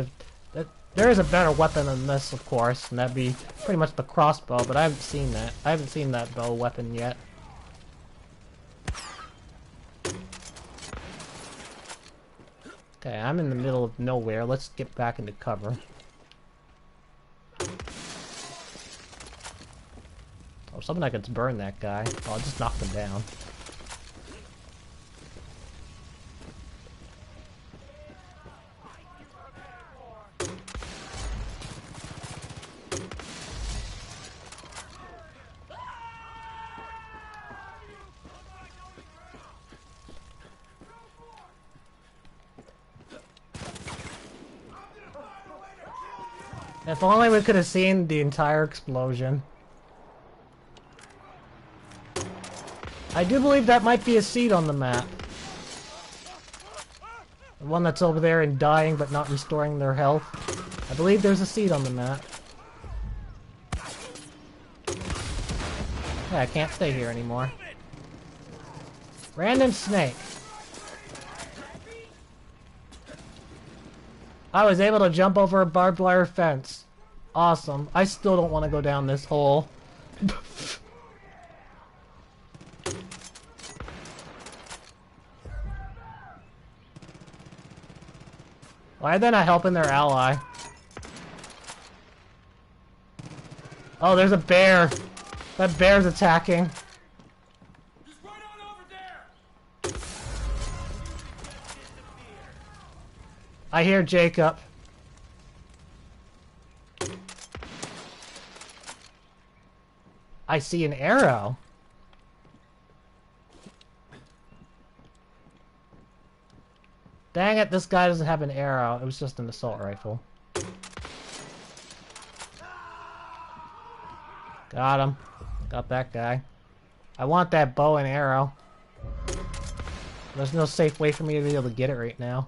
There is a better weapon than this, of course, and that'd be pretty much the crossbow, but I haven't seen that. I haven't seen that bow weapon yet. Okay, I'm in the middle of nowhere. Let's get back into cover. Oh, something I could burn that guy. Oh, I'll just knock him down. If only we could have seen the entire explosion. I do believe that might be a seed on the map. The one that's over there and dying but not restoring their health. I believe there's a seed on the map. Yeah, I can't stay here anymore. Random snake. I was able to jump over a barbed wire fence. Awesome. I still don't want to go down this hole. Why are they not helping their ally? Oh, there's a bear. That bear's attacking. I hear Jacob. I see an arrow. Dang it, this guy doesn't have an arrow. It was just an assault rifle. Got him. Got that guy. I want that bow and arrow. There's no safe way for me to be able to get it right now.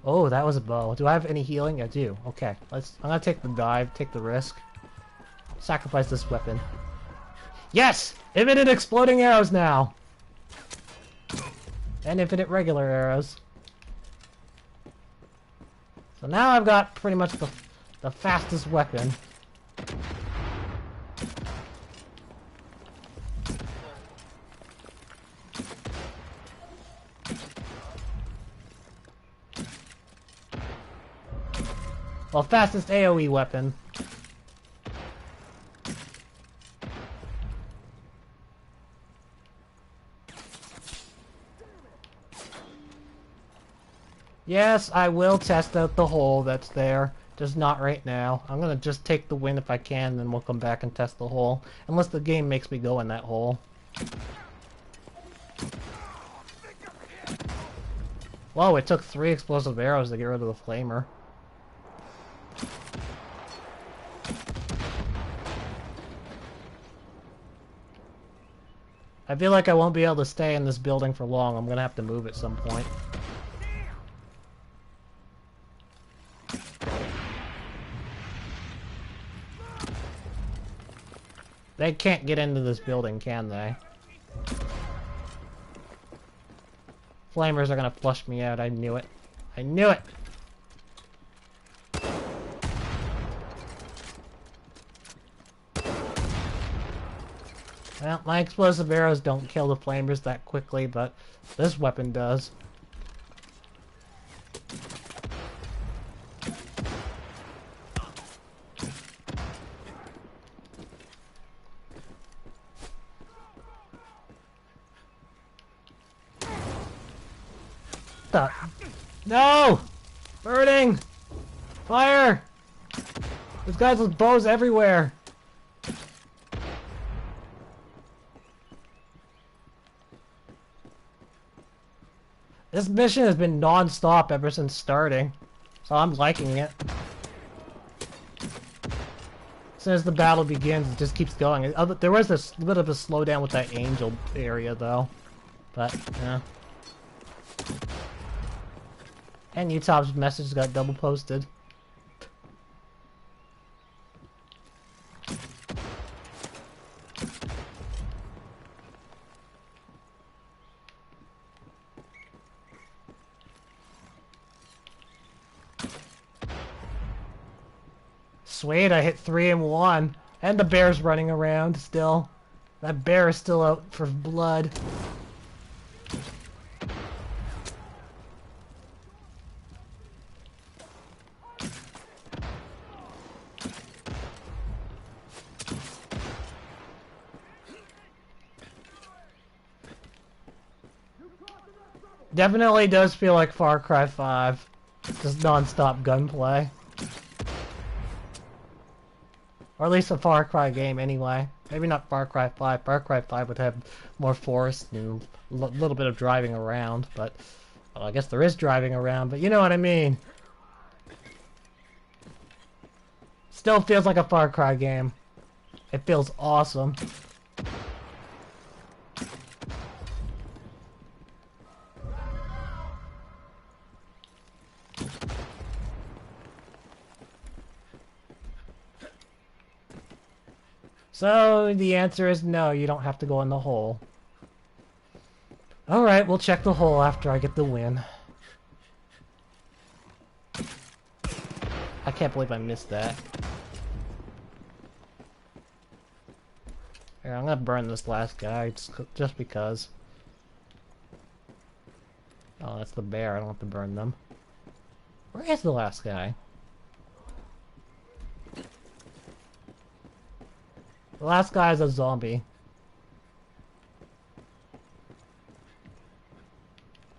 Oh, that was a bow. Do I have any healing? I do. Okay, I'm gonna take the dive, take the risk. Sacrifice this weapon. Yes! Infinite exploding arrows now! And infinite regular arrows. So now I've got pretty much the fastest weapon. Well, fastest AoE weapon. Yes, I will test out the hole that's there. Just not right now. I'm gonna just take the win if I can, then we'll come back and test the hole. Unless the game makes me go in that hole. Whoa, it took 3 explosive arrows to get rid of the flamer. I feel like I won't be able to stay in this building for long. I'm gonna have to move at some point. They can't get into this building, can they? Flamers are gonna flush me out. I knew it. I knew it! Well, my explosive arrows don't kill the flamers that quickly, but this weapon does. No! Burning! Fire! There's guys with bows everywhere! This mission has been non-stop ever since starting, so I'm liking it. As soon as the battle begins, it just keeps going. There was a bit of a slowdown with that angel area, though. But, yeah. And Utop's message got double posted. Sweet, I hit 3 in 1. And the bear's running around still. That bear is still out for blood. Definitely does feel like Far Cry 5. Just non-stop gunplay. Or at least a Far Cry game anyway. Maybe not Far Cry 5. Far Cry 5 would have more forest and a little bit of driving around, but... Well, I guess there is driving around, but you know what I mean. Still feels like a Far Cry game. It feels awesome. So, the answer is no, you don't have to go in the hole. Alright, we'll check the hole after I get the win. I can't believe I missed that. Here, I'm gonna burn this last guy, just because. Oh, that's the bear, I don't have to burn them. Where is the last guy? The last guy is a zombie.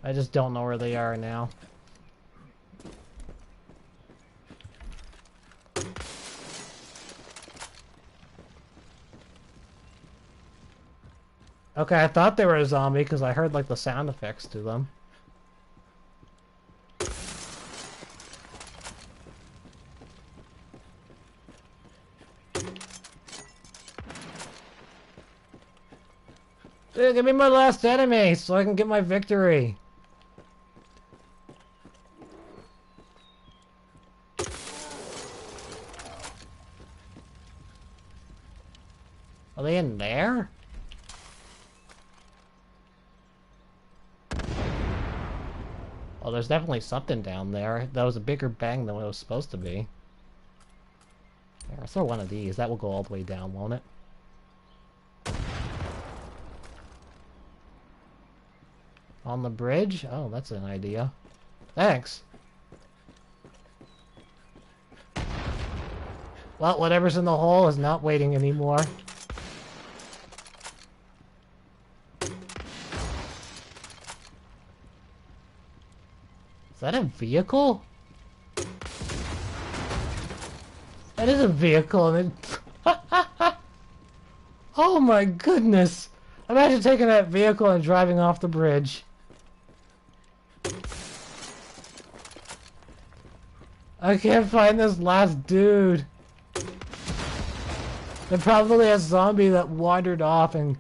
I just don't know where they are now. Okay, I thought they were a zombie because I heard like the sound effects to them. Dude, give me my last enemy so I can get my victory. Are they in there? Oh, there's definitely something down there. That was a bigger bang than what it was supposed to be. Here, I'll throw one of these. That will go all the way down, won't it? On the bridge? Oh, that's an idea. Thanks. Well, whatever's in the hole is not waiting anymore. Is that a vehicle? That is a vehicle, and it... Oh my goodness! Imagine taking that vehicle and driving off the bridge. I can't find this last dude. There's probably a zombie that wandered off and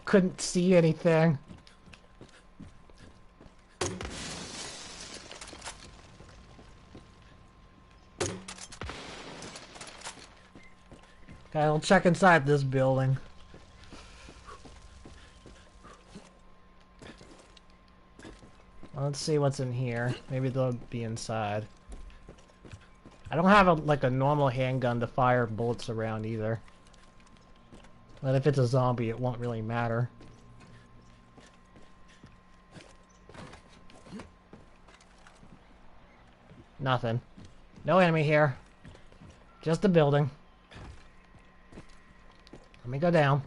couldn't see anything. Okay, I'll check inside this building. Let's see what's in here. Maybe they'll be inside. I don't have like a normal handgun to fire bullets around either. But if it's a zombie, it won't really matter. Nothing. No enemy here. Just a building. Let me go down.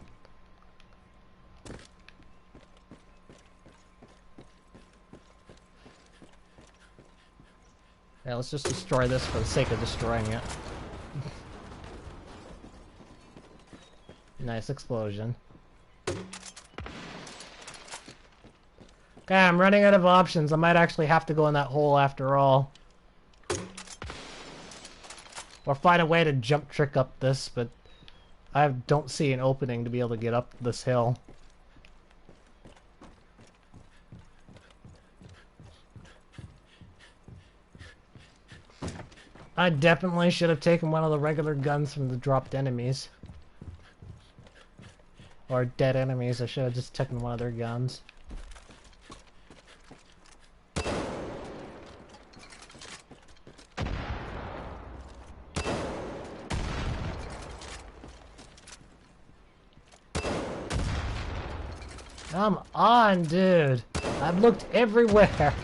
Yeah, let's just destroy this for the sake of destroying it. Nice explosion. Okay, I'm running out of options. I might actually have to go in that hole after all. Or find a way to jump trick up this, but I don't see an opening to be able to get up this hill. I definitely should have taken one of the regular guns from the dropped enemies. Or dead enemies. I should have just taken one of their guns. Come on, dude. I've looked everywhere.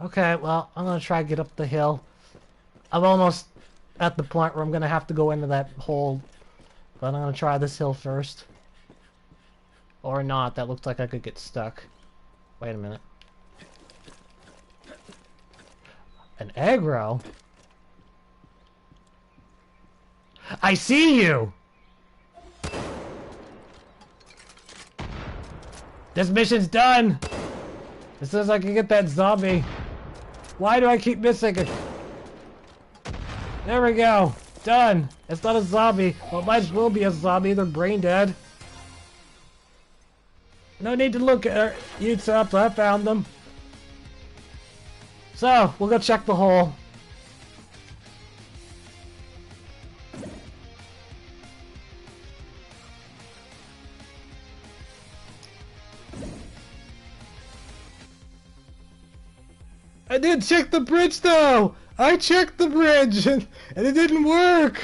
Okay, well, I'm gonna try to get up the hill. I'm almost at the point where I'm gonna have to go into that hole. But I'm gonna try this hill first. Or not, that looks like I could get stuck. Wait a minute. An aggro? I see you! This mission's done! It says I can get that zombie. Why do I keep missing it? There we go. Done. It's not a zombie. Well, it might as well be a zombie. They're brain dead. No need to look at youths up. I found them. So, we'll go check the hole. I did check the bridge though! I checked the bridge and it didn't work!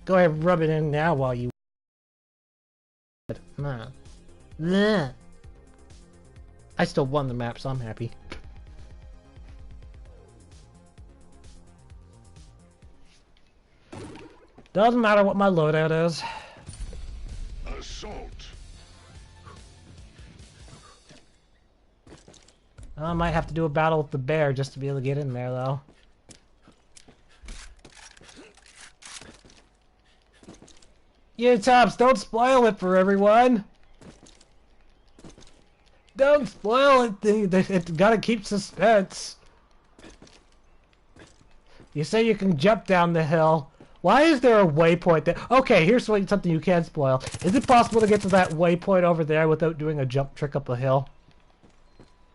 Go ahead and rub it in now while you... Bleh. I still won the map, so I'm happy. Doesn't matter what my loadout is. Assault. I might have to do a battle with the bear just to be able to get in there, though. You Tops, don't spoil it for everyone! Don't spoil it! It's gotta keep suspense. You say you can jump down the hill. Why is there a waypoint there? Okay, here's something you can spoil. Is it possible to get to that waypoint over there without doing a jump trick up a hill?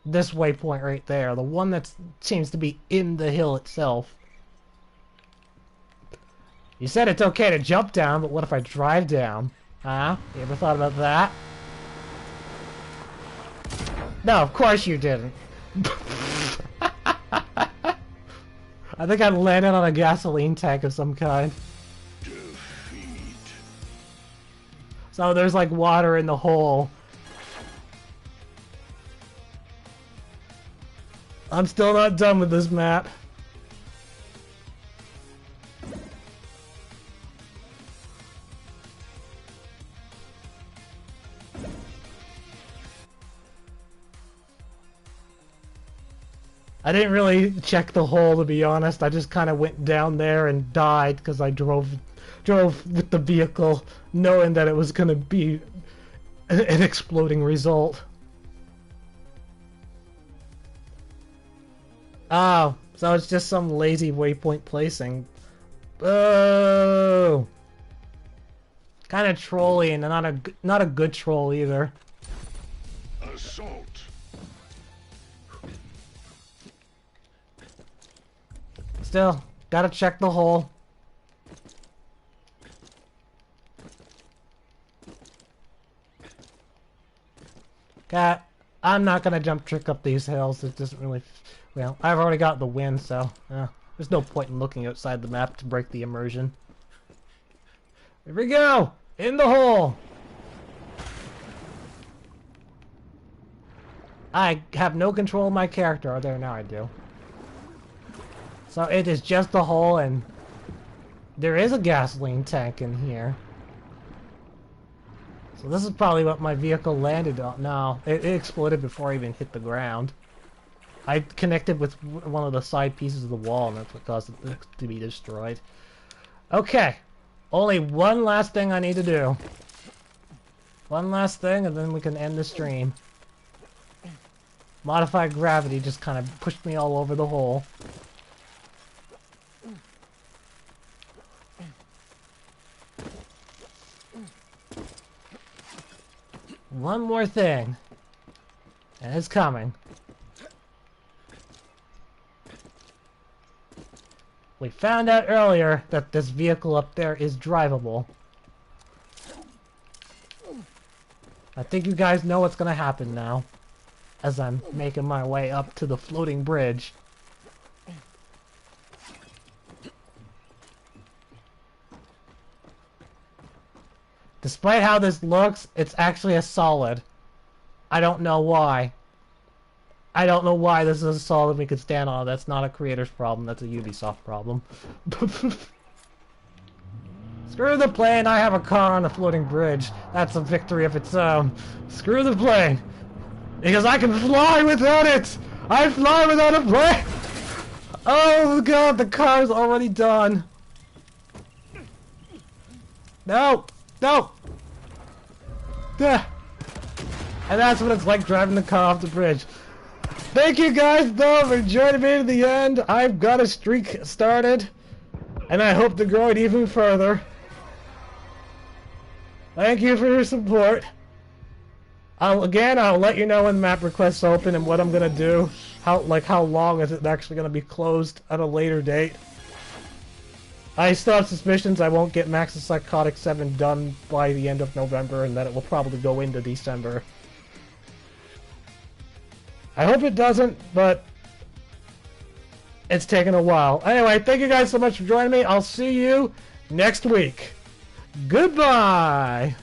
This waypoint right there, the one that seems to be in the hill itself. You said it's okay to jump down, but what if I drive down? Huh? You ever thought about that? No, of course you didn't. I think I landed on a gasoline tank of some kind. Defeat. So there's like water in the hole. I'm still not done with this map. I didn't really check the hole, to be honest. I just kind of went down there and died because I drove with the vehicle knowing that it was going to be an exploding result. Oh, so it's just some lazy waypoint placing. Boo! Kind of trolly, and not a good troll either. Assault. Still, gotta check the hole. Okay, I'm not gonna jump trick up these hills. It doesn't really... Well, I've already got the win, so... there's no point in looking outside the map to break the immersion. Here we go! In the hole! I have no control of my character. Oh, there, now I do. So it is just a hole, and there is a gasoline tank in here. So this is probably what my vehicle landed on. No, it exploded before I even hit the ground. I connected with one of the side pieces of the wall, and that's what caused it to be destroyed. Okay, only one last thing I need to do. One last thing, and then we can end the stream. Modified gravity just kind of pushed me all over the hole. One more thing, and it's coming. We found out earlier that this vehicle up there is drivable. I think you guys know what's gonna happen now, as I'm making my way up to the floating bridge. Despite how this looks, it's actually a solid. I don't know why. I don't know why this is a solid we could stand on. That's not a creator's problem, that's a Ubisoft problem. Screw the plane, I have a car on a floating bridge. That's a victory of its own. Screw the plane. Because I can fly without it! I fly without a plane! Oh god, the car's already done. No! No! And that's what it's like driving the car off the bridge. Thank you guys, though, for joining me to the end. I've got a streak started, and I hope to grow it even further. Thank you for your support. I'll let you know when map requests open and what I'm gonna do. How long is it actually gonna be closed at a later date? I still have suspicions I won't get Max of Psychotic 7 done by the end of November, and that it will probably go into December. I hope it doesn't, but it's taken a while. Anyway, thank you guys so much for joining me. I'll see you next week. Goodbye!